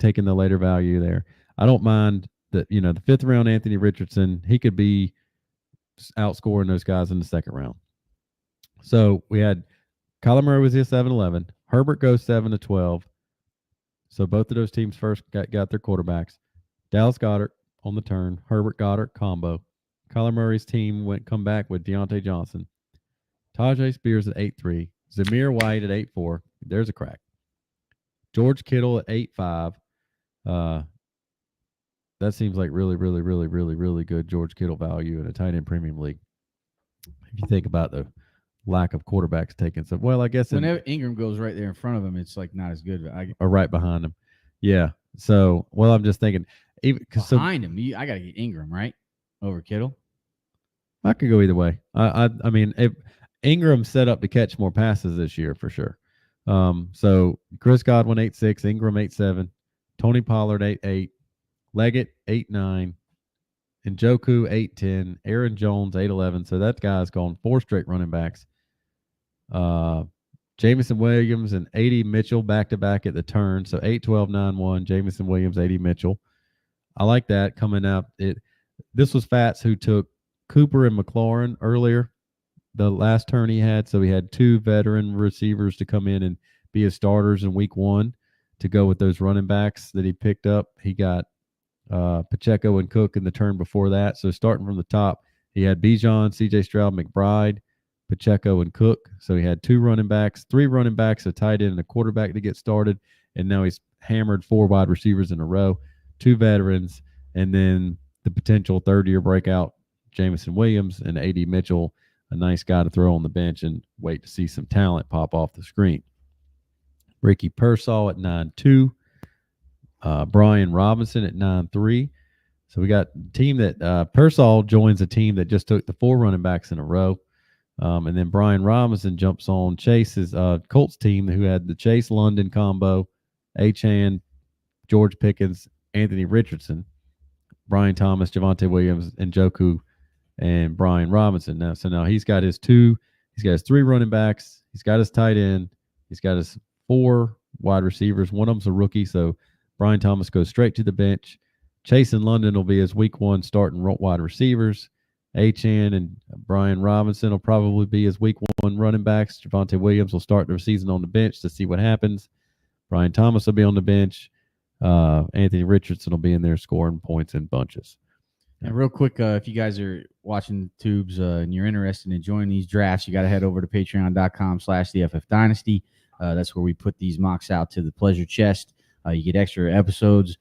taking the later value there. I don't mind that the 5th round Anthony Richardson, he could be outscoring those guys in the 2nd round. So we had Kyler Murray was here 7-11. Herbert goes 7-12. So both of those teams first got their quarterbacks. Dallas Goedert on the turn. Herbert Goddard combo. Kyler Murray's team come back with Deontay Johnson. Tajay Spears at 8-3. Zamir White at 8-4. There's a crack. George Kittle at 8-5. That seems like really, really, really, really, really good George Kittle value in a tight end premium league. If you think about the lack of quarterbacks taken. So, well, I guess whenever Ingram goes right there in front of him, it's like not as good. Or right behind him. Yeah. So, well, I'm just thinking, even behind him, I got to get Ingram right over Kittle. I could go either way. I mean, if Ingram's set up to catch more passes this year for sure. So Chris Godwin 8-6, Ingram 8-7, Tony Pollard 8-8, Leggett 8-9, Njoku 8-10, Aaron Jones 8-11. So that guy's gone 4 straight running backs. Jameson Williams and A.D. Mitchell back-to-back at the turn. So 8-12, 9-1, Jameson Williams, A.D. Mitchell. I like that coming up. This was Fats who took Cooper and McLaurin earlier, the last turn he had. So he had 2 veteran receivers to come in and be his starters in week 1 to go with those running backs that he picked up. He got Pacheco and Cook in the turn before that. So starting from the top, he had Bijan, C.J. Stroud, McBride, Pacheco, and Cook. So he had 2 running backs, 3 running backs, a tight end, and a quarterback to get started. And now he's hammered 4 wide receivers in a row, 2 veterans, and then the potential third-year breakout, Jameson Williams and A.D. Mitchell, a nice guy to throw on the bench and wait to see some talent pop off the screen. Ricky Pearsall at 9-2. Brian Robinson at 9-3. So we got a team that Pearsall joins a team that just took the 4 running backs in a row. And then Brian Robinson jumps on Chase's Colts team who had the Chase London combo, Achane, George Pickens, Anthony Richardson, Brian Thomas, Javonte Williams, and Njoku, and Brian Robinson. Now he's got his 3 running backs. He's got his tight end. He's got his 4 wide receivers. One of them's a rookie, so Brian Thomas goes straight to the bench. Chase and London will be his week 1 starting wide receivers. Achane and Brian Robinson will probably be his week 1 running backs. Javonte Williams will start the season on the bench to see what happens. Brian Thomas will be on the bench. Anthony Richardson will be in there scoring points in bunches. And real quick, if you guys are watching Tubes and you're interested in joining these drafts, you got to head over to patreon.com/the FF Dynasty. That's where we put these mocks out to the pleasure chest. You get extra episodes,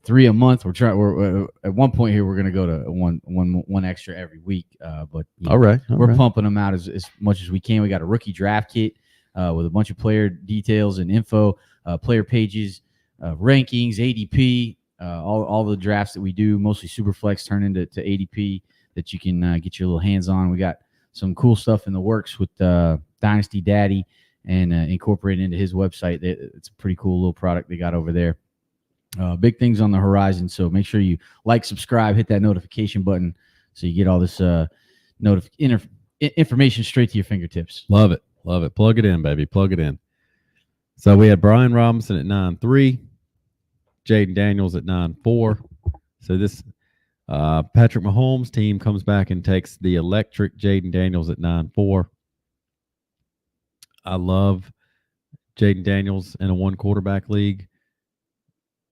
3 a month. We're at one point here. We're going to go to one extra every week. But we're pumping them out as much as we can. We got a rookie draft kit with a bunch of player details and info, player pages, rankings, ADP, all the drafts that we do, mostly Superflex, turn into ADP that you can get your little hands on. We got some cool stuff in the works with Dynasty Daddy and incorporate into his website. It's a pretty cool little product they got over there. Big things on the horizon, so make sure you like, subscribe, hit that notification button so you get all this information straight to your fingertips. Love it. Plug it in, baby. Plug it in. So we had Brian Robinson at 9-3, Jaden Daniels at 9-4. So this Patrick Mahomes team comes back and takes the electric Jaden Daniels at 9-4. I love Jaden Daniels in a 1 quarterback league.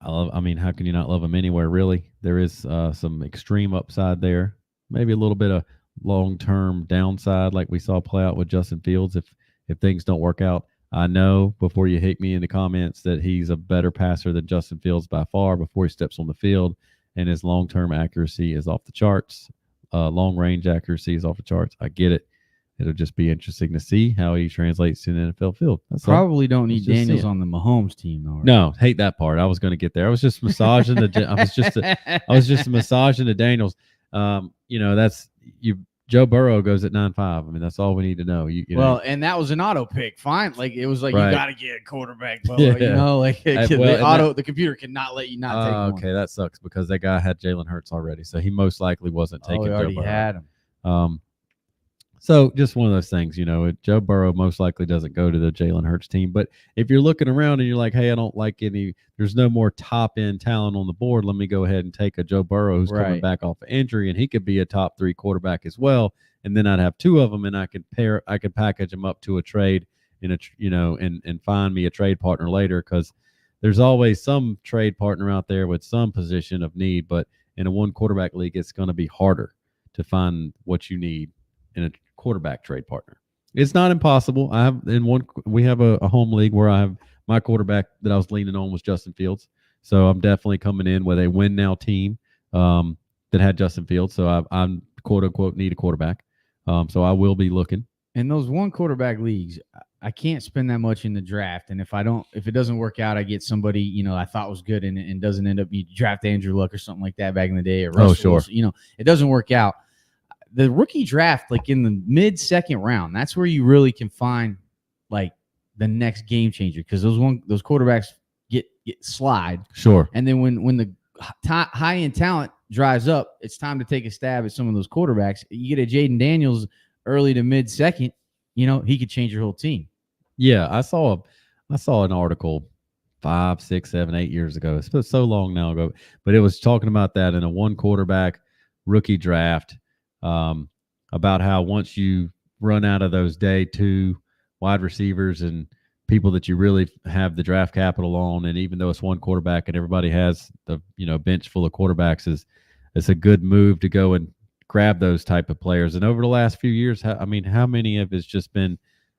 How can you not love him anywhere, really? There is some extreme upside there. Maybe a little bit of long-term downside like we saw play out with Justin Fields if things don't work out. I know before you hate me in the comments that he's a better passer than Justin Fields by far before he steps on the field, and his long-term accuracy is off the charts. Long-range accuracy is off the charts. I get it. It'll just be interesting to see how he translates to an NFL field. Probably don't need Daniels on the Mahomes team, though. Right? No, hate that part. I was going to get there. I was just massaging I was just massaging the Daniels. That's you. Joe Burrow goes at 9-5. I mean, that's all we need to know. And that was an auto pick. Fine, like it was like right. You got to get a quarterback. The computer cannot let you not take one. Okay, that sucks because that guy had Jalen Hurts already, so he most likely wasn't taking. He already Joe Burrow. had him. So just one of those things, Joe Burrow most likely doesn't go to the Jalen Hurts team. But if you're looking around and you're like, hey, I don't like there's no more top-end talent on the board, let me go ahead and take a Joe Burrow who's coming back off of injury, and he could be a top 3 quarterback as well. and then I'd have 2 of them, and I could package them up to a trade in a and find me a trade partner later, because there's always some trade partner out there with some position of need. But in a 1 quarterback league, it's going to be harder to find what you need in a quarterback trade partner. It's not impossible. We have a home league where I have my quarterback that I was leaning on was Justin Fields. So I'm definitely coming in with a win now team that had Justin Fields. So I'm quote unquote need a quarterback. So I will be looking. In those 1 quarterback leagues, I can't spend that much in the draft. And if it doesn't work out, I get somebody, I thought was good and doesn't end up, you draft Andrew Luck or something like that back in the day. Or Russell sure. Wilson, it doesn't work out. The rookie draft, like in the mid-second round, that's where you really can find like the next game changer, because those quarterbacks get slide. Sure. And then when the high-end talent dries up, it's time to take a stab at some of those quarterbacks. You get a Jaden Daniels early to mid-second, he could change your whole team. Yeah, I saw an article 5, 6, 7, 8 years ago. It's so long now ago, but it was talking about that in a 1 quarterback rookie draft. About how once you run out of those day 2 wide receivers and people that you really have the draft capital on, and even though it's 1 quarterback and everybody has the bench full of quarterbacks, it's a good move to go and grab those type of players. And over the last few years, how many of it's just been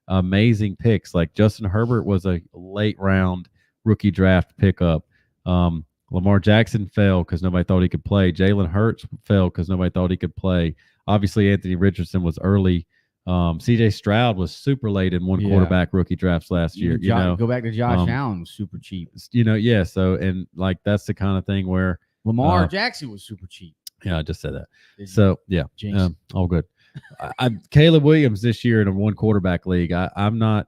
amazing picks? Like Justin Herbert was a late round rookie draft pickup. Lamar Jackson fell because nobody thought he could play. Jalen Hurts fell because nobody thought he could play. Obviously, Anthony Richardson was early. C.J. Stroud was super late in 1 quarterback rookie drafts last year. Go back to Josh Allen, was super cheap. Yeah. So, and like that's the kind of thing where Lamar Jackson was super cheap. Yeah, I just said that. So yeah, all good. Caleb Williams this year in a 1 quarterback league. I'm not.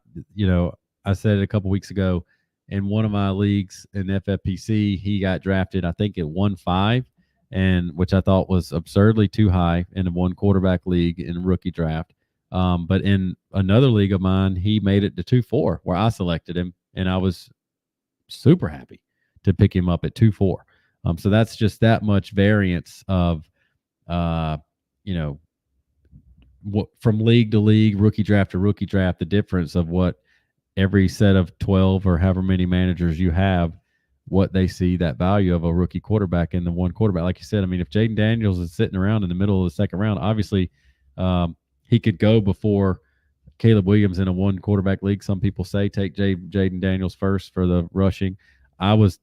I said it a couple weeks ago. In one of my leagues in FFPC, he got drafted, I think, at 1-5, and which I thought was absurdly too high in a 1 quarterback league in a rookie draft. But in another league of mine, he made it to 2-4, where I selected him, and I was super happy to pick him up at 2-4. So that's just that much variance of, what from league to league, rookie draft to rookie draft, the difference of what every set of 12 or however many managers you have, what they see that value of a rookie quarterback in the 1 quarterback. Like you said, if Jaden Daniels is sitting around in the middle of the 2nd round, obviously he could go before Caleb Williams in a 1 quarterback league. Some people say take Jaden Daniels first for the rushing. Both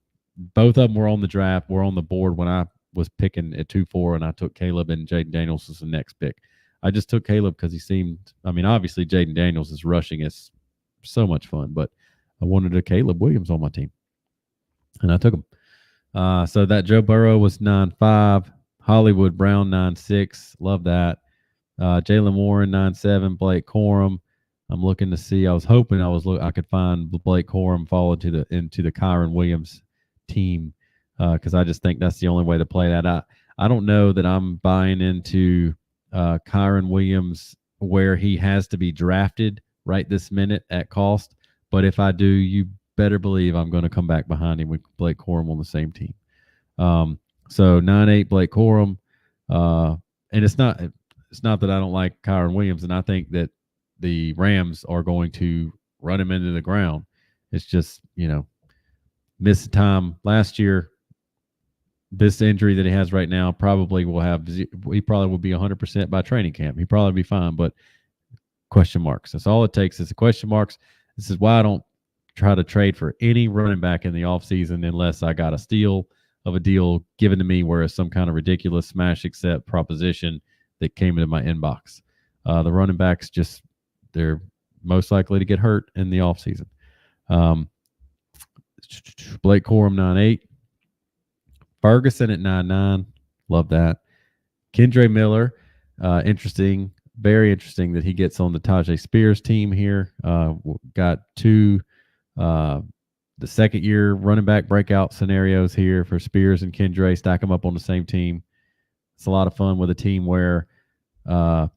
of them were on the board when I was picking at 2-4, and I took Caleb, and Jaden Daniels was the next pick. I just took Caleb because he seemed, obviously Jaden Daniels is rushing is so much fun, but I wanted a Caleb Williams on my team, and I took him. So that Joe Burrow was 9-5, Hollywood Brown 9-6, love that. Jalen Warren 9-7, Blake Corum. I'm looking to see. I was hoping I could find Blake Corum fall into the Kyron Williams team, because I just think that's the only way to play that. I don't know that I'm buying into Kyron Williams where he has to be drafted right this minute at cost. But if I do, you better believe I'm going to come back behind him with Blake Corum on the same team. So 9-8 Blake Corum. And it's not that I don't like Kyron Williams, and I think that the Rams are going to run him into the ground. It's just, missed time last year. This injury that he has right now he probably will be 100% by training camp. He'd probably be fine, but question marks. That's all it takes is the question marks. This is why I don't try to trade for any running back in the offseason unless I got a steal of a deal given to me where it's some kind of ridiculous smash accept proposition that came into my inbox. The running backs they're most likely to get hurt in the offseason. Blake Corum 9-8. Ferguson at 9-9. Love that. Kendre Miller, interesting. Very interesting that he gets on the Tajay Spears team here. Got 2 the 2nd-year running back breakout scenarios here for Spears and Kendre. Stack them up on the same team. It's a lot of fun with a team where the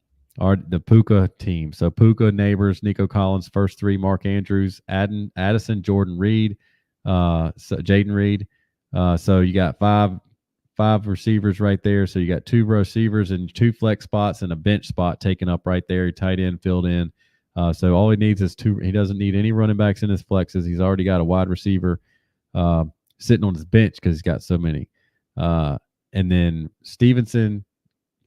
Puka team. So Puka, Neighbors, Nico Collins, first 3, Mark Andrews, Addison, Jordan Reed, Jaden Reed. So you got five 5 receivers right there. So you got 2 receivers and 2 flex spots and a bench spot taken up right there. Tight end filled in. So all he needs is 2. He doesn't need any running backs in his flexes. He's already got a wide receiver sitting on his bench because he's got so many. And then Stevenson,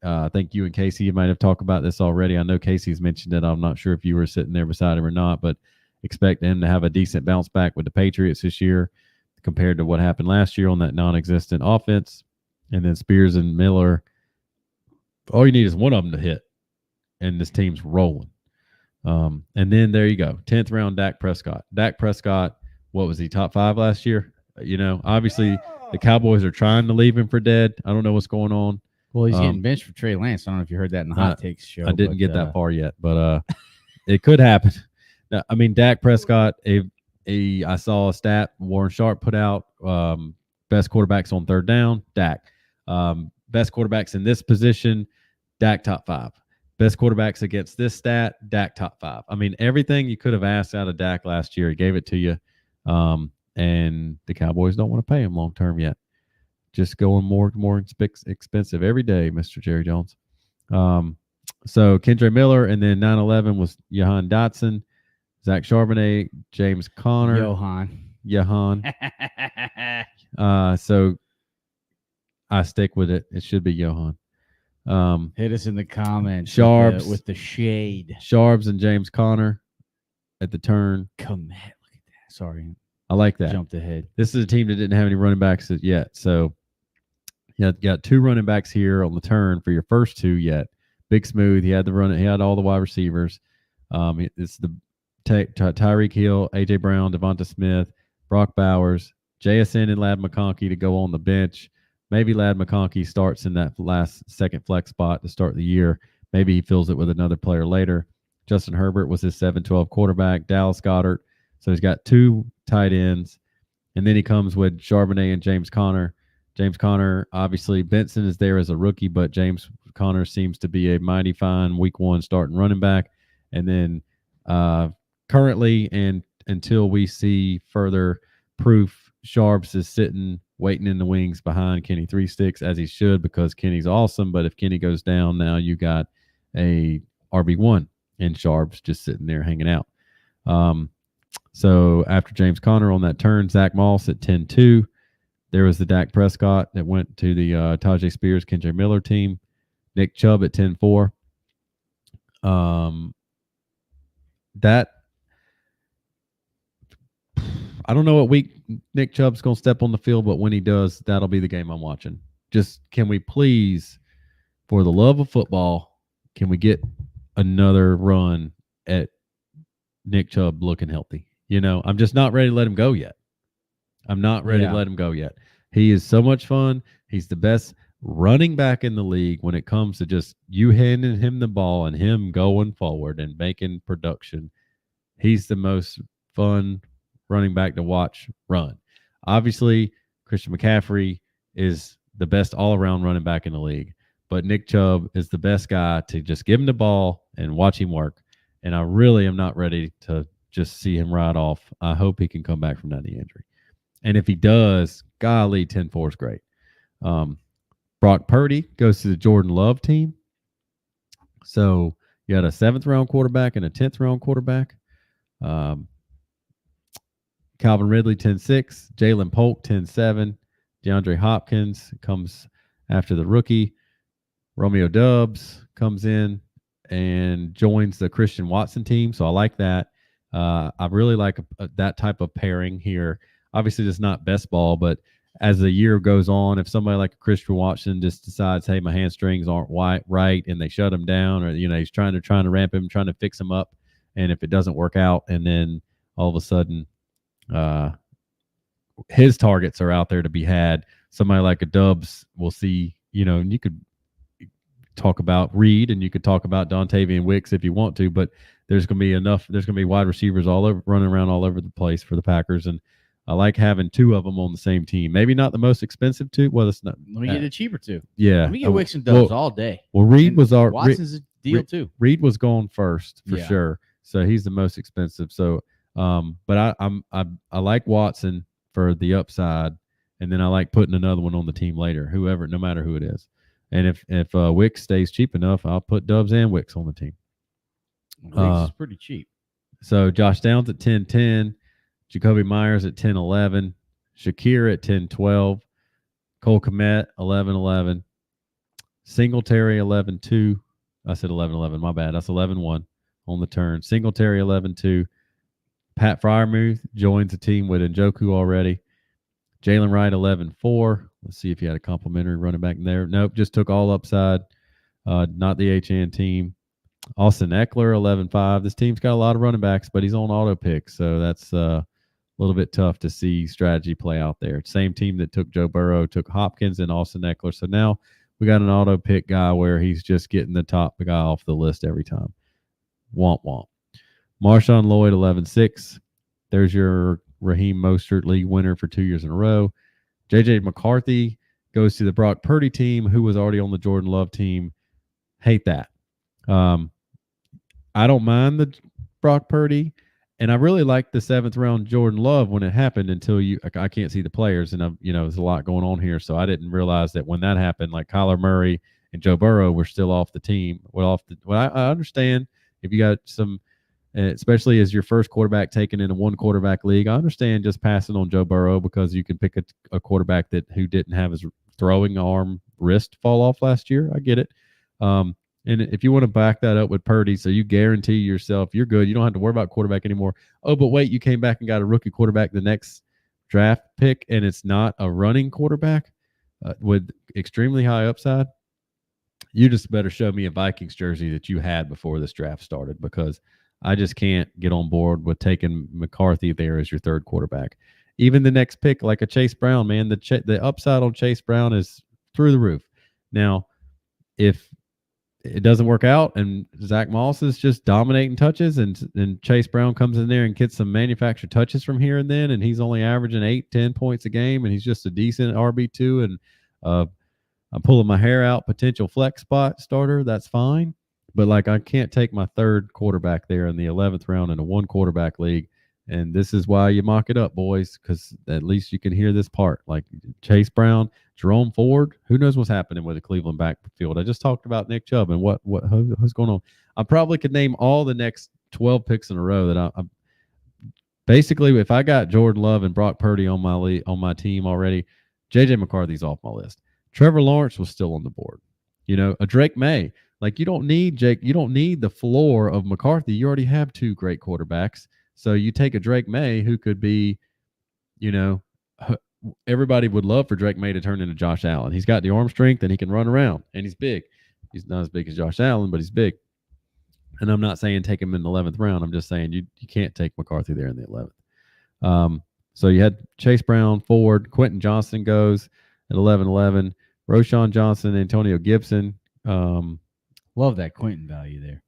I think you and Casey might have talked about this already. I know Casey's mentioned it. I'm not sure if you were sitting there beside him or not, but expect him to have a decent bounce back with the Patriots this year compared to what happened last year on that non-existent offense. And then Spears and Miller, all you need is one of them to hit, and this team's rolling. And then there you go. 10th round, Dak Prescott. Dak Prescott, what was he, top 5 last year? Obviously the Cowboys are trying to leave him for dead. I don't know what's going on. Well, he's getting benched for Trey Lance. I don't know if you heard that in the Hot Takes show. I didn't get that far yet, but it could happen. Now, I mean, Dak Prescott, I saw a stat Warren Sharp put out, best quarterbacks on third down, Dak. Best quarterbacks in this position, Dak top 5. Best quarterbacks against this stat, Dak top 5. I mean, everything you could have asked out of Dak last year, he gave it to you. And the Cowboys don't want to pay him long term yet. Just going more expensive every day, Mr. Jerry Jones. So Kendre Miller, and then 9-11 was Jahan Dotson, Zach Charbonnet, James Conner. Jahan. So I stick with it. It should be Johan. Hit us in the comments with the shade. Sharbs and James Conner at the turn. Come at, look at that. Sorry. I like that. Jumped ahead. This is a team that didn't have any running backs yet. So you got 2 running backs here on the turn for your first 2 yet. Big Smooth. He had all the wide receivers. It's the Tyreek Hill, AJ Brown, Devonta Smith, Brock Bowers, JSN and Ladd McConkey to go on the bench. Maybe Ladd McConkey starts in that second flex spot to start the year. Maybe he fills it with another player later. Justin Herbert was his 7-12 quarterback. Dallas Goedert. So he's got 2 tight ends. And then he comes with Charbonnet and James Conner. James Conner, obviously, Benson is there as a rookie, but James Conner seems to be a mighty fine week 1 starting running back. And then currently, and until we see further proof, Sharps is sitting, waiting in the wings behind Kenny 3 Sticks, as he should, because Kenny's awesome. But if Kenny goes down, now you got a RB1, and Sharps just sitting there hanging out. So after James Conner on that turn, Zach Moss at 10-2. There was the Dak Prescott that went to the Tajay Spears, Kendre Miller team. Nick Chubb at 10-4. I don't know what week Nick Chubb's going to step on the field, but when he does, that'll be the game I'm watching. Just can we please, for the love of football, can we get another run at Nick Chubb looking healthy? I'm just not ready to let him go yet. I'm not ready to let him go yet. He is so much fun. He's the best running back in the league when it comes to just you handing him the ball and him going forward and making production. He's the most fun running back to watch run. Obviously, Christian McCaffrey is the best all-around running back in the league, but Nick Chubb is the best guy to just give him the ball and watch him work. And I really am not ready to just see him ride off. I hope he can come back from that knee injury. And if he does, golly, 10-4 is great. Brock Purdy goes to the Jordan Love team. So you got a 7th round quarterback and a 10th round quarterback. Calvin Ridley, 10-6. Jalen Polk, 10-7. DeAndre Hopkins comes after the rookie. Romeo Doubs comes in and joins the Christian Watson team. So I like that. I really like that type of pairing here. Obviously, it's not best ball, but as the year goes on, if somebody like Christian Watson just decides, hey, my hamstrings aren't right, and they shut him down, or he's trying to ramp him, trying to fix him up, and if it doesn't work out, and then all of a sudden his targets are out there to be had, somebody like a Dubs will see, and you could talk about Reed and you could talk about Dontavian Wicks if you want to, but there's going to be wide receivers running around all over the place for the Packers, and I like having 2 of them on the same team. Maybe not the most expensive 2. Well, it's not. Let me get a cheaper 2. Yeah. Let me get Wicks and Dubs all day. Well, Reed was our Watson's a deal too. Reed was going first for sure, so he's the most expensive. So, but I like Watson for the upside, and then I like putting another one on the team later, whoever, no matter who it is. And if Wicks stays cheap enough, I'll put Dubs and Wicks on the team. Wicks is pretty cheap. So Josh Downs at 10-10, Jacoby Myers at 10-11, Shakir at 10-12, Cole Kmet 11-11, Singletary 11-2. I said 11-11. My bad. That's 11-1 on the turn. Singletary 11-2. Pat Fryermuth joins the team with Njoku already. Jalen Wright 11-4. Let's see if he had a complimentary running back in there. Nope, just took all upside. Not the HN team. Austin Eckler 11-5. This team's got a lot of running backs, but he's on auto pick, so that's a little bit tough to see strategy play out there. Same team that took Joe Burrow took Hopkins and Austin Eckler. So now we got an auto pick guy where he's just getting the top guy off the list every time. Womp womp. Marshawn Lloyd 11-6. There's your Raheem Mostert league winner for 2 years in a row. JJ McCarthy goes to the Brock Purdy team, who was already on the Jordan Love team. Hate that. I don't mind the Brock Purdy, and I really liked the 7th round Jordan Love when it happened until I can't see the players, and there's a lot going on here, so I didn't realize that when that happened, like Kyler Murray and Joe Burrow were still off the team. I understand if you got some, especially as your first quarterback taken in a one quarterback league, I understand just passing on Joe Burrow because you can pick a quarterback who didn't have his throwing arm wrist fall off last year. I get it. And if you want to back that up with Purdy, so you guarantee yourself you're good, you don't have to worry about quarterback anymore. Oh, but wait, you came back and got a rookie quarterback the next draft pick, and it's not a running quarterback with extremely high upside. You just better show me a Vikings jersey that you had before this draft started, because I just can't get on board with taking McCarthy there as your third quarterback. Even the next pick, like a Chase Brown, man, the upside on Chase Brown is through the roof. Now, if it doesn't work out and Zach Moss is just dominating touches and Chase Brown comes in there and gets some manufactured touches from here and then, and he's only averaging 8-10 points a game, and he's just a decent RB2, and I'm pulling my hair out, potential flex spot starter, that's fine. But like, I can't take my third quarterback there in the 11th round in a one quarterback league. And this is why you mock it up, boys, because at least you can hear this part. Like Chase Brown, Jerome Ford, who knows what's happening with the Cleveland backfield. I just talked about Nick Chubb and who's going on. I probably could name all the next 12 picks in a row that I basically, if I got Jordan Love and Brock Purdy on my team already, JJ McCarthy's off my list. Trevor Lawrence was still on the board. A Drake May. Like, you don't need the floor of McCarthy. You already have two great quarterbacks. So you take a Drake May who could be, everybody would love for Drake May to turn into Josh Allen. He's got the arm strength and he can run around, and he's big. He's not as big as Josh Allen, but he's big. And I'm not saying take him in the 11th round. I'm just saying you can't take McCarthy there in the 11th. So you had Chase Brown, Ford, Quentin Johnston goes at 11-11. Roshan Johnson, Antonio Gibson. Love that Quentin value there.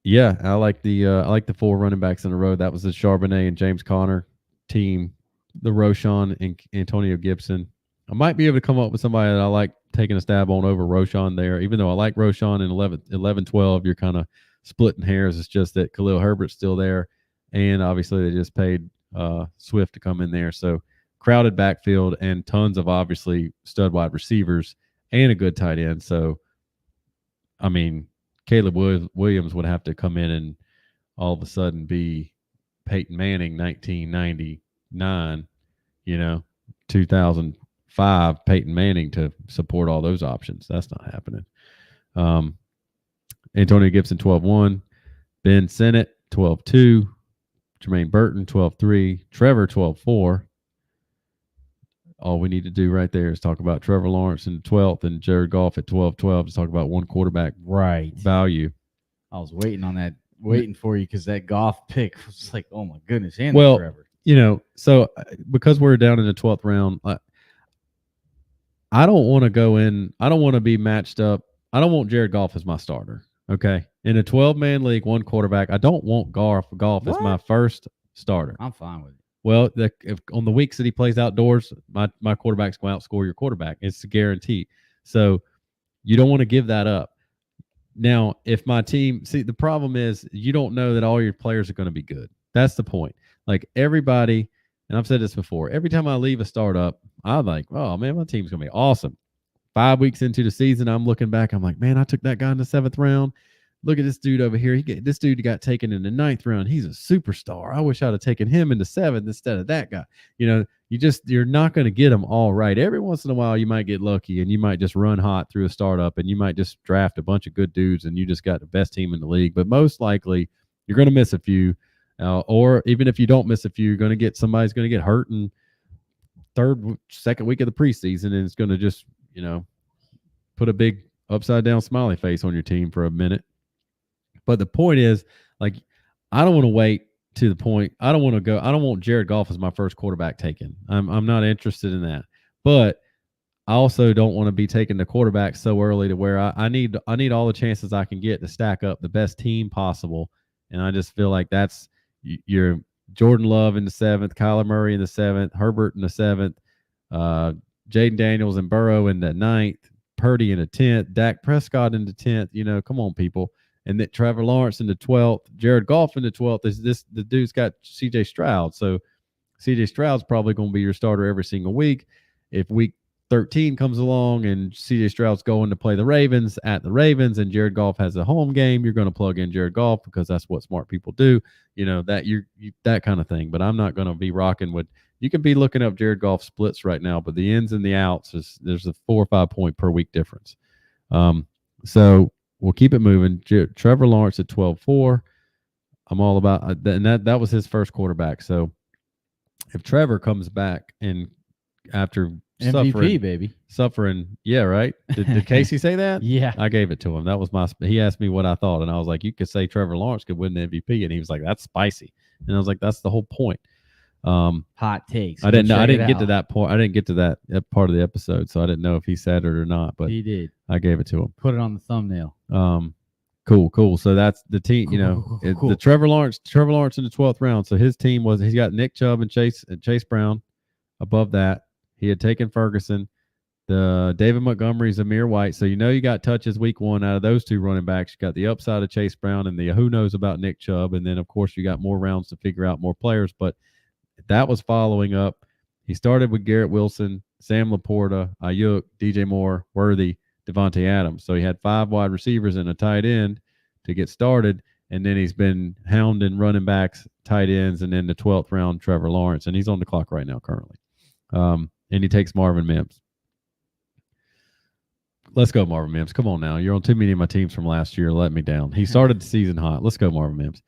Yeah, I like the four running backs in a row. That was the Charbonnet and James Conner team, the Roshan and Antonio Gibson. I might be able to come up with somebody that I like taking a stab on over Roshan there, even though I like Roshan in 11-12. You're kind of splitting hairs. It's just that Khalil Herbert's still there, and obviously they just paid Swift to come in there. So crowded backfield and tons of obviously stud wide receivers and a good tight end. So, I mean, Caleb Williams would have to come in and all of a sudden be Peyton Manning 1999, 2005 Peyton Manning to support all those options. That's not happening. Antonio Gibson 12-1, Ben Sinnott 12-2, Jermaine Burton 12-3, Trevor 12-4. All we need to do right there is talk about Trevor Lawrence in 12th and Jared Goff at 12-12 to talk about one quarterback value. I was waiting for you because that Goff pick was like, oh my goodness, and Trevor. So because we're down in the 12th round, I don't want to go in. I don't want to be matched up. I don't want Jared Goff as my starter. Okay, in a 12-man league, one quarterback. I don't want Goff as my first starter. I'm fine with it. Well, if on the weeks that he plays outdoors, my quarterbacks go outscore your quarterback. It's a guarantee. So you don't want to give that up. Now, if my team, the problem is you don't know that all your players are going to be good. That's the point. Like everybody, and I've said this before, every time I leave a startup, I'm like, oh man, my team's gonna be awesome. 5 weeks into the season, I'm looking back, I'm like, man, I took that guy in the 7th round. Look at this dude over here. This dude got taken in the 9th round. He's a superstar. I wish I'd have taken him in the 7th instead of that guy. You're not going to get them all right. Every once in a while, you might get lucky and you might just run hot through a startup and you might just draft a bunch of good dudes and you just got the best team in the league. But most likely, you're going to miss a few. Or even if you don't miss a few, you're going to get somebody's going to get hurt in second week of the preseason, and it's going to just, put a big upside down smiley face on your team for a minute. But the point is, like, I don't want to wait to the point. I don't want Jared Goff as my first quarterback taken. I'm not interested in that. But I also don't want to be taking the quarterback so early to where I need all the chances I can get to stack up the best team possible. And I just feel like that's your Jordan Love in the 7th, Kyler Murray in the 7th, Herbert in the 7th, Jaden Daniels and Burrow in the 9th, Purdy in the 10th, Dak Prescott in the 10th. Come on, people. And then Trevor Lawrence in the 12th, Jared Goff in the 12th. The dude's got C.J. Stroud. So C.J. Stroud's probably going to be your starter every single week. If week 13 comes along and C.J. Stroud's going to play the Ravens at the Ravens and Jared Goff has a home game, you're going to plug in Jared Goff because that's what smart people do. That kind of thing. But I'm not going to be rocking with. You can be looking up Jared Goff splits right now, but the ins and the outs there's a 4 or 5 point per week difference. So we'll keep it moving. Trevor Lawrence at 12-4. I'm all about and that was his first quarterback. So if Trevor comes back and after MVP, suffering, yeah, right. Did Casey say that? Yeah, I gave it to him. That was he asked me what I thought, and I was like, you could say Trevor Lawrence could win the MVP, and he was like, that's spicy, and I was like, that's the whole point. Hot takes. I didn't get to that point. I didn't get to that part of the episode, so I didn't know if he said it or not. But he did. I gave it to him. Put it on the thumbnail. Cool. So that's the team. Cool. The Trevor Lawrence in the 12th round. So his team he's got Nick Chubb and Chase Brown. Above that, he had taken Ferguson, the David Montgomery, Zamir White. So you got touches week 1 out of those 2 running backs. You got the upside of Chase Brown and the who knows about Nick Chubb, and then of course you got more rounds to figure out more players, but. That was following up. He started with Garrett Wilson, Sam Laporta, Ayuk, DJ Moore, Worthy, Devontae Adams. So he had 5 wide receivers and a tight end to get started, and then he's been hounding running backs, tight ends, and then the 12th round, Trevor Lawrence, and he's on the clock right now currently. And he takes Marvin Mims. Let's go, Marvin Mims. Come on now. You're on too many of my teams from last year. Let me down. He started the season hot. Let's go, Marvin Mims.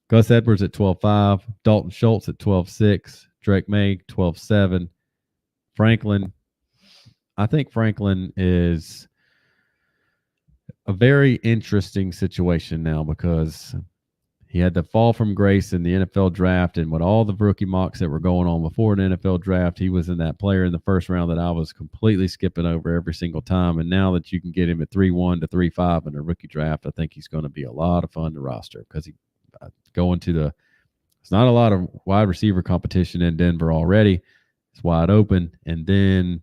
Gus Edwards at 12-5, Dalton Schultz at 12-6, Drake May 12-7, Franklin. I think Franklin is a very interesting situation now because he had the fall from grace in the NFL draft, and with all the rookie mocks that were going on before the NFL draft, he was in that player in the first round that I was completely skipping over every single time. And now that you can get him at 3-1 to 3-5 in a rookie draft, I think he's going to be a lot of fun to roster because he it's not a lot of wide receiver competition in Denver already. It's wide open. And then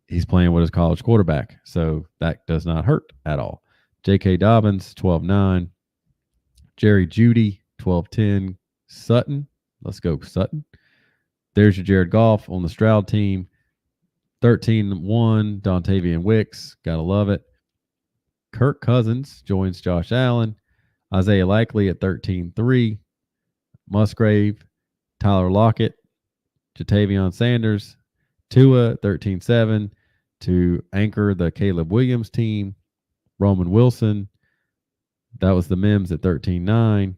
he's playing with his college quarterback. So that does not hurt at all. J.K. Dobbins, 12-9. Jerry Jeudy, 12-10. Sutton. Let's go, Sutton. There's your Jared Goff on the Stroud team. 13-1. Dontavian Wicks. Gotta love it. Kirk Cousins joins Josh Allen. Isaiah Likely at 13-3, Musgrave, Tyler Lockett, Jatavion Sanders, Tua 13-7 to anchor the Caleb Williams team, Roman Wilson. That was the Mims at 13-9.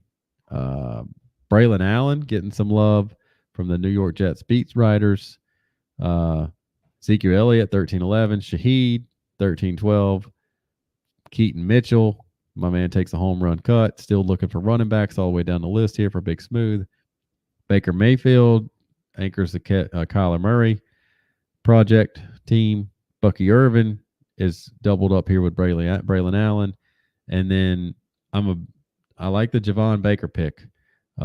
Braylon Allen getting some love from the New York Jets beats writers. Ezekiel Elliott 13-11, Shaheed 13-12, Keaton Mitchell. My man takes a home run cut. Still looking for running backs all the way down the list here for Big Smooth. Baker Mayfield anchors the Kyler Murray project team. Bucky Irvin is doubled up here with Braylon Allen. And then I like the Javon Baker pick at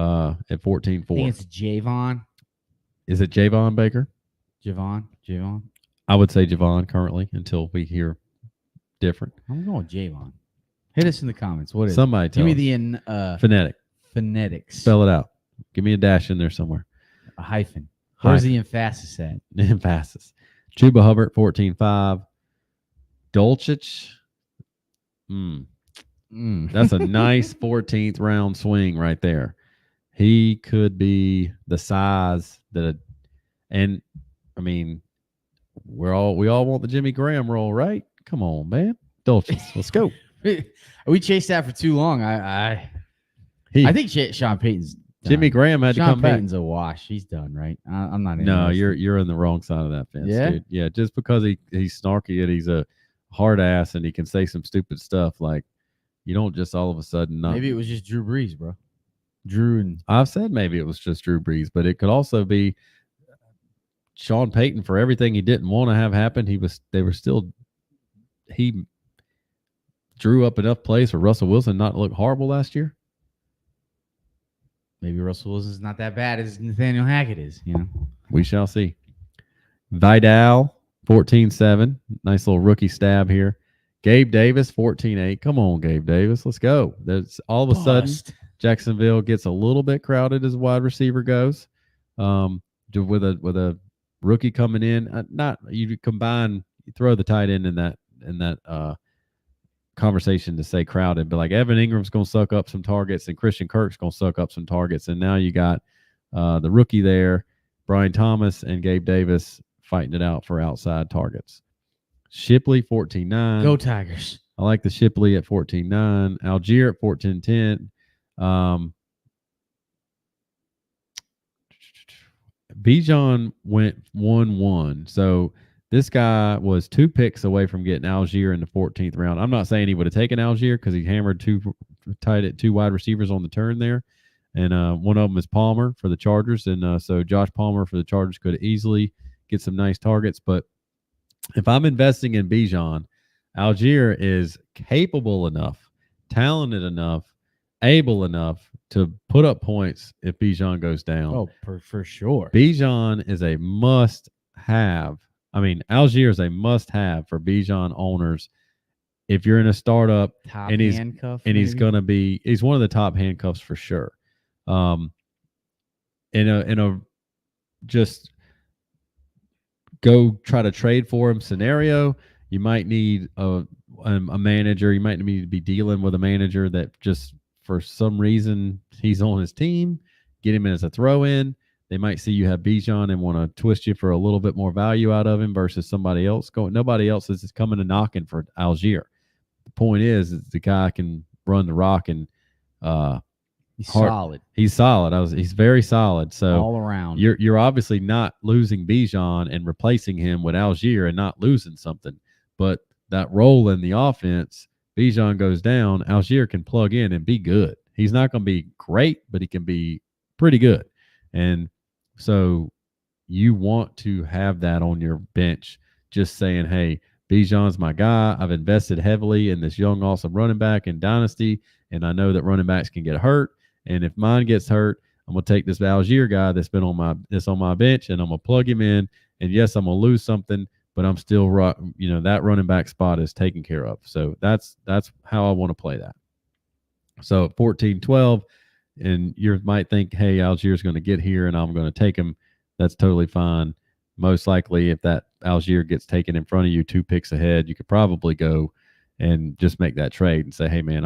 14-4. I think it's Javon. Is it Javon Baker? Javon. I would say Javon currently until we hear different. I'm going Javon. Hit us in the comments. What is Somebody it? Give me us. the Phonetics. phonetics. Spell it out. Give me a dash in there somewhere. A hyphen. Where's the emphasis at? Emphasis. Chuba Hubbard, 14.5. Dolchich. That's a nice 14th round swing right there. He could be the size that, and I mean, we all want the Jimmy Graham role, right? Come on, man. Dolchich, let's go. We chased that for too long. I think Sean Payton's done. Jimmy Graham had to come back. Sean Payton's a wash. He's done, right? I'm not. No, you're in the wrong side of that fence, dude. Yeah, just because he's snarky and he's a hard ass and he can say some stupid stuff, like you don't just all of a sudden not. Maybe it was just Drew Brees, bro. Drew and I've said maybe it was just Drew Brees, but it could also be Sean Payton for everything he didn't want to have happen. He drew up enough plays for Russell Wilson not to look horrible last year. Maybe Russell Wilson's not that bad as Nathaniel Hackett is, We shall see. Vidal, 14.7. Nice little rookie stab here. Gabe Davis, 14.8. Come on, Gabe Davis. Let's go. There's all of a sudden Jacksonville gets a little bit crowded as wide receiver goes. With a rookie coming in. You throw the tight end in that conversation to say crowded, but like Evan Ingram's going to suck up some targets and Christian Kirk's going to suck up some targets. And now you got the rookie there, Brian Thomas and Gabe Davis fighting it out for outside targets. Shipley, 14.9. Go Tigers. I like the Shipley at 14.9. Algier at 14.10. Bijan went 1-1. So this guy was 2 picks away from getting Algier in the 14th round. I'm not saying he would have taken Algier because he hammered two wide receivers on the turn there. And one of them is Palmer for the Chargers. And so Josh Palmer for the Chargers could easily get some nice targets. But if I'm investing in Bijan, Algier is capable enough, talented enough, able enough to put up points if Bijan goes down. Oh, for sure. Bijan is a must-have. I mean, Algier is a must-have for Bijan owners. If you're in a startup he's going to be, he's one of the top handcuffs for sure. Just go try to trade for him scenario, you might need a manager. You might need to be dealing with a manager that just for some reason he's on his team. Get him in as a throw-in. They might see you have Bijan and want to twist you for a little bit more value out of him versus somebody else. Nobody else is coming and knocking for Algier. The point is the guy can run the rock and he's solid. He's solid. He's very solid. So all around, you're obviously not losing Bijan and replacing him with Algier and not losing something. But that role in the offense, Bijan goes down, Algier can plug in and be good. He's not going to be great, but he can be pretty good. And so you want to have that on your bench, just saying, hey, Bijan's my guy. I've invested heavily in this young, awesome running back in Dynasty, and I know that running backs can get hurt. And if mine gets hurt, I'm going to take this Algier guy that's been on my bench, and I'm going to plug him in. And yes, I'm going to lose something, but I'm still, that running back spot is taken care of. So that's how I want to play that. So 14-12, and you might think, hey, Algier's going to get here and I'm going to take him. That's totally fine. Most likely, if that Algier gets taken in front of you 2 picks ahead, you could probably go and just make that trade and say, hey, man,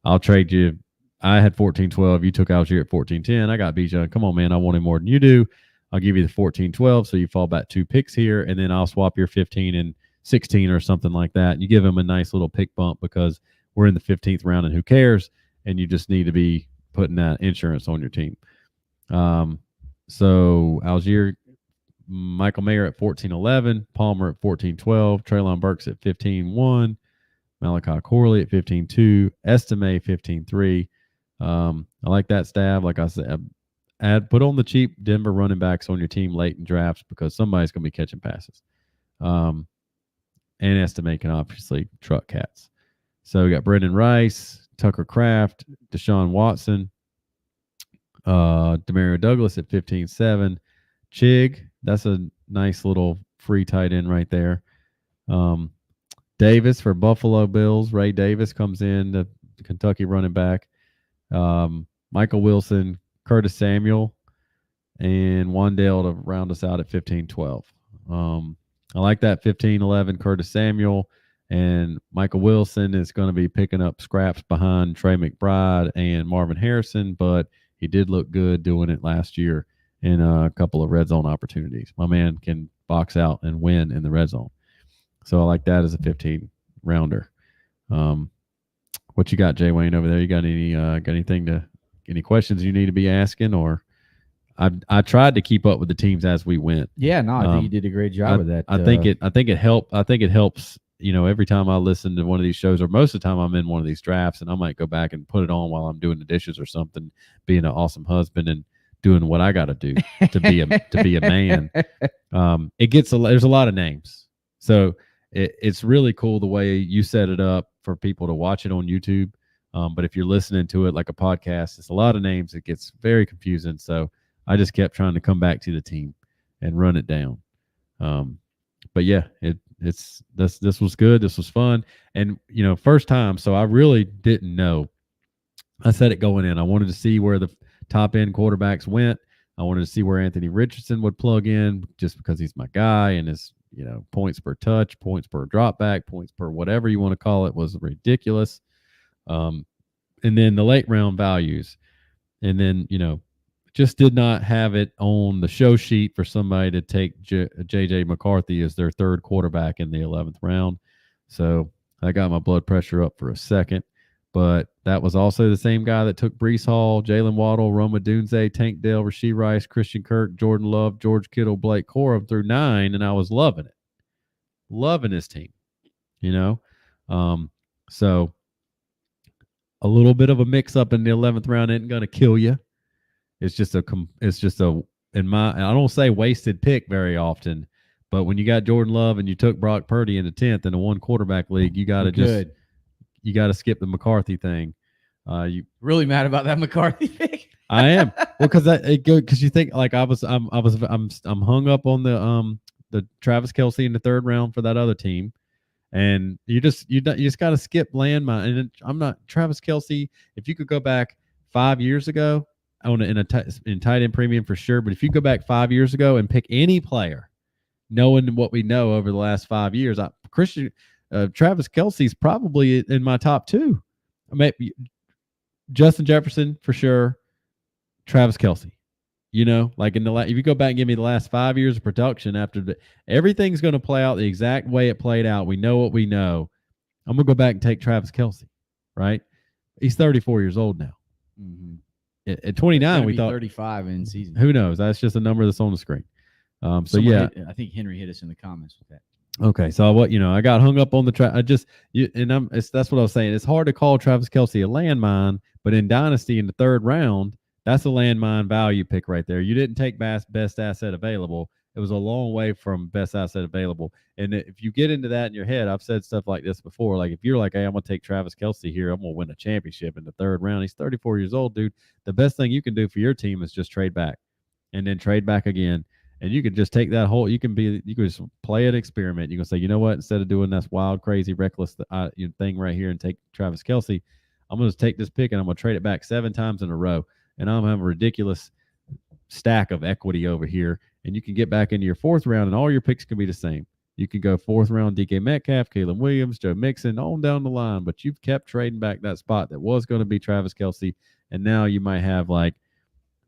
I'll trade you. I had 14-12. You took Algier at 14-10. I got Bijan. Come on, man. I want him more than you do. I'll give you the 14-12, so you fall back 2 picks here, and then I'll swap your 15 and 16 or something like that. And you give him a nice little pick bump because we're in the 15th round, and who cares? And you just need to be putting that insurance on your team. So Algier, Michael Mayer at 14-11, Palmer at 14-12, Treylon Burks at 15-1, Malachi Corley at 15-2, Estime 15-3. I like that stab. Like I said, put on the cheap Denver running backs on your team late in drafts because somebody's going to be catching passes. And Estime can obviously truck cats. So we got Brendan Rice, Tucker Kraft, Deshaun Watson, Demario Douglas at 15-7. Chig, that's a nice little free tight end right there. Davis for Buffalo Bills. Ray Davis comes in, the Kentucky running back. Michael Wilson, Curtis Samuel, and Wandale to round us out at 15-12. I like that 15-11 Curtis Samuel, and Michael Wilson is going to be picking up scraps behind Trey McBride and Marvin Harrison, but he did look good doing it last year in a couple of red zone opportunities. My man can box out and win in the red zone. So I like that as a 15 rounder. What you got, Jay Wayne, over there? You got any questions you need to be asking? Or I tried to keep up with the teams as we went. Yeah, no, I think you did a great job with that. I think it helps. Every time I listen to one of these shows, or most of the time I'm in one of these drafts, and I might go back and put it on while I'm doing the dishes or something, being an awesome husband and doing what I got to do to be a man. There's a lot of names, so it's really cool the way you set it up for people to watch it on YouTube. But if you're listening to it like a podcast, it's a lot of names. It gets very confusing. So I just kept trying to come back to the team and run it down. But yeah, this was good. This was fun. And, first time. So I really didn't know. I said it going in. I wanted to see where the top end quarterbacks went. I wanted to see where Anthony Richardson would plug in just because he's my guy, and his, points per touch, points per drop back, points per whatever you want to call it was ridiculous. And then the late round values. And then, just did not have it on the show sheet for somebody to take J.J. McCarthy as their third quarterback in the 11th round. So I got my blood pressure up for a second. But that was also the same guy that took Breece Hall, Jalen Waddle, Roma Dunze, Tank Dell, Rasheed Rice, Christian Kirk, Jordan Love, George Kittle, Blake Corum through 9, and I was loving it. Loving his team, So a little bit of a mix-up in the 11th round isn't going to kill you. It's just I don't say wasted pick very often, but when you got Jordan Love and you took Brock Purdy in the 10th in a one quarterback league, you got to skip the McCarthy thing. You really mad about that McCarthy pick? I am. Well, because you think like I'm hung up on the Travis Kelce in the third round for that other team. And you just got to skip landmine. And I'm not Travis Kelce. If you could go back 5 years ago, in tight end premium for sure. But if you go back 5 years ago and pick any player, knowing what we know over the last 5 years, Travis Kelce's probably in my top 2. Maybe Justin Jefferson for sure. Travis Kelce, like if you go back and give me the last 5 years of production everything's going to play out the exact way it played out. We know what we know. I'm going to go back and take Travis Kelce, right? He's 34 years old now. Mm-hmm. At 29, we thought 35 in season. Who knows? That's just a number that's on the screen. I think Henry hit us in the comments with that. Okay, so I got hung up on the that's what I was saying. It's hard to call Travis Kelce a landmine, but in Dynasty in the third round, that's a landmine value pick right there. You didn't take best asset available. It was a long way from best asset available. And if you get into that in your head, I've said stuff like this before. Like if you're like, hey, I'm going to take Travis Kelce here, I'm going to win a championship in the third round. He's 34 years old, dude. The best thing you can do for your team is just trade back and then trade back again. And you can just take that whole, you can just play an experiment. You can say, you know what, instead of doing this wild, crazy, reckless thing right here and take Travis Kelce, I'm going to take this pick and I'm going to trade it back 7 times in a row. And I'm going to have a ridiculous stack of equity over here. And you can get back into your 4th round and all your picks can be the same. You can go 4th round DK Metcalf, Caleb Williams, Joe Mixon, on down the line. But you've kept trading back that spot that was going to be Travis Kelce. And now you might have like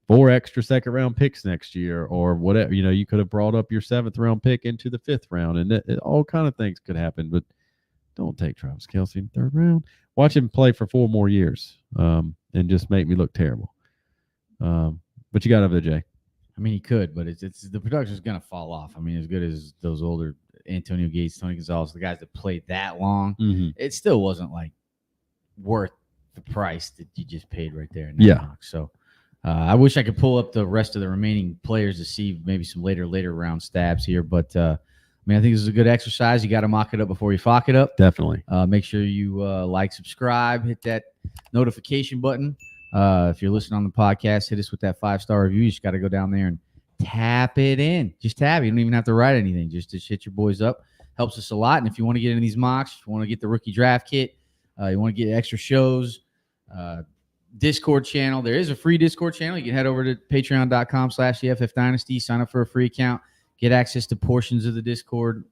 4 extra second round picks next year or whatever. You could have brought up your 7th round pick into the 5th round. And all kind of things could happen. But don't take Travis Kelce in the 3rd round. Watch him play for 4 more years and just make me look terrible. But you got over there, Jay. I mean, he could, but it's the production is going to fall off. I mean, as good as those older Antonio Gates, Tony Gonzalez, the guys that played that long, it still wasn't like worth the price that you just paid right there. So I wish I could pull up the rest of the remaining players to see maybe some later round stabs here. But I think this is a good exercise. You got to mock it up before you fuck it up. Definitely. Make sure you like, subscribe, hit that notification button. If you're listening on the podcast, hit us with that 5-star review. You just got to go down there and tap it in. Just tap it. You don't even have to write anything. Just hit your boys up. Helps us a lot. And if you want to get into these mocks, if you want to get the rookie draft kit, you want to get extra shows, Discord channel. There is a free Discord channel. You can head over to patreon.com/FF Dynasty, sign up for a free account, get access to portions of the Discord.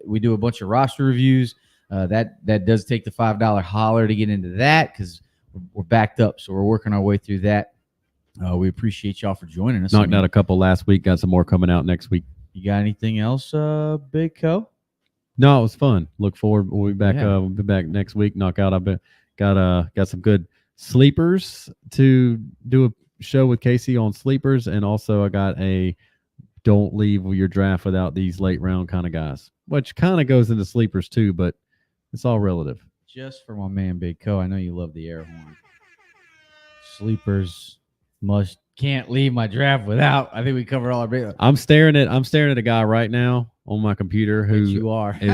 We do a bunch of roster reviews. That does take the $5 holler to get into that because we're backed up. So we're working our way through that. We appreciate y'all for joining us. Knocked out a couple last week. Got some more coming out next week. You got anything else, Big Co? No, it was fun. Look forward. We'll be back. Yeah. We'll be back next week. Knock out. I've got some good sleepers to do a show with Casey on sleepers, and also I got a don't leave your draft without these late round kind of guys, which kind of goes into sleepers too, but it's all relative. Just for my man Big Co, I know you love the air horn. Sleepers can't leave my draft without. I think we covered all our big. I'm staring at a guy right now on my computer who you are is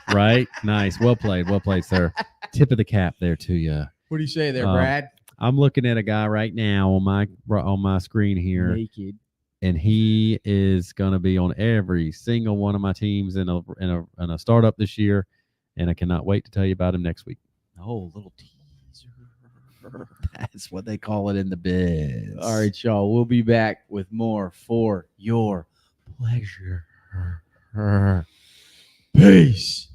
right. Nice. Well played, sir. Tip of the cap there to you. What do you say there, Brad? I'm looking at a guy right now on my screen here, Naked, and he is going to be on every single one of my teams in a startup this year, and I cannot wait to tell you about him next week. Oh, little teaser. That's what they call it in the biz. All right, y'all. We'll be back with more for your pleasure. Peace.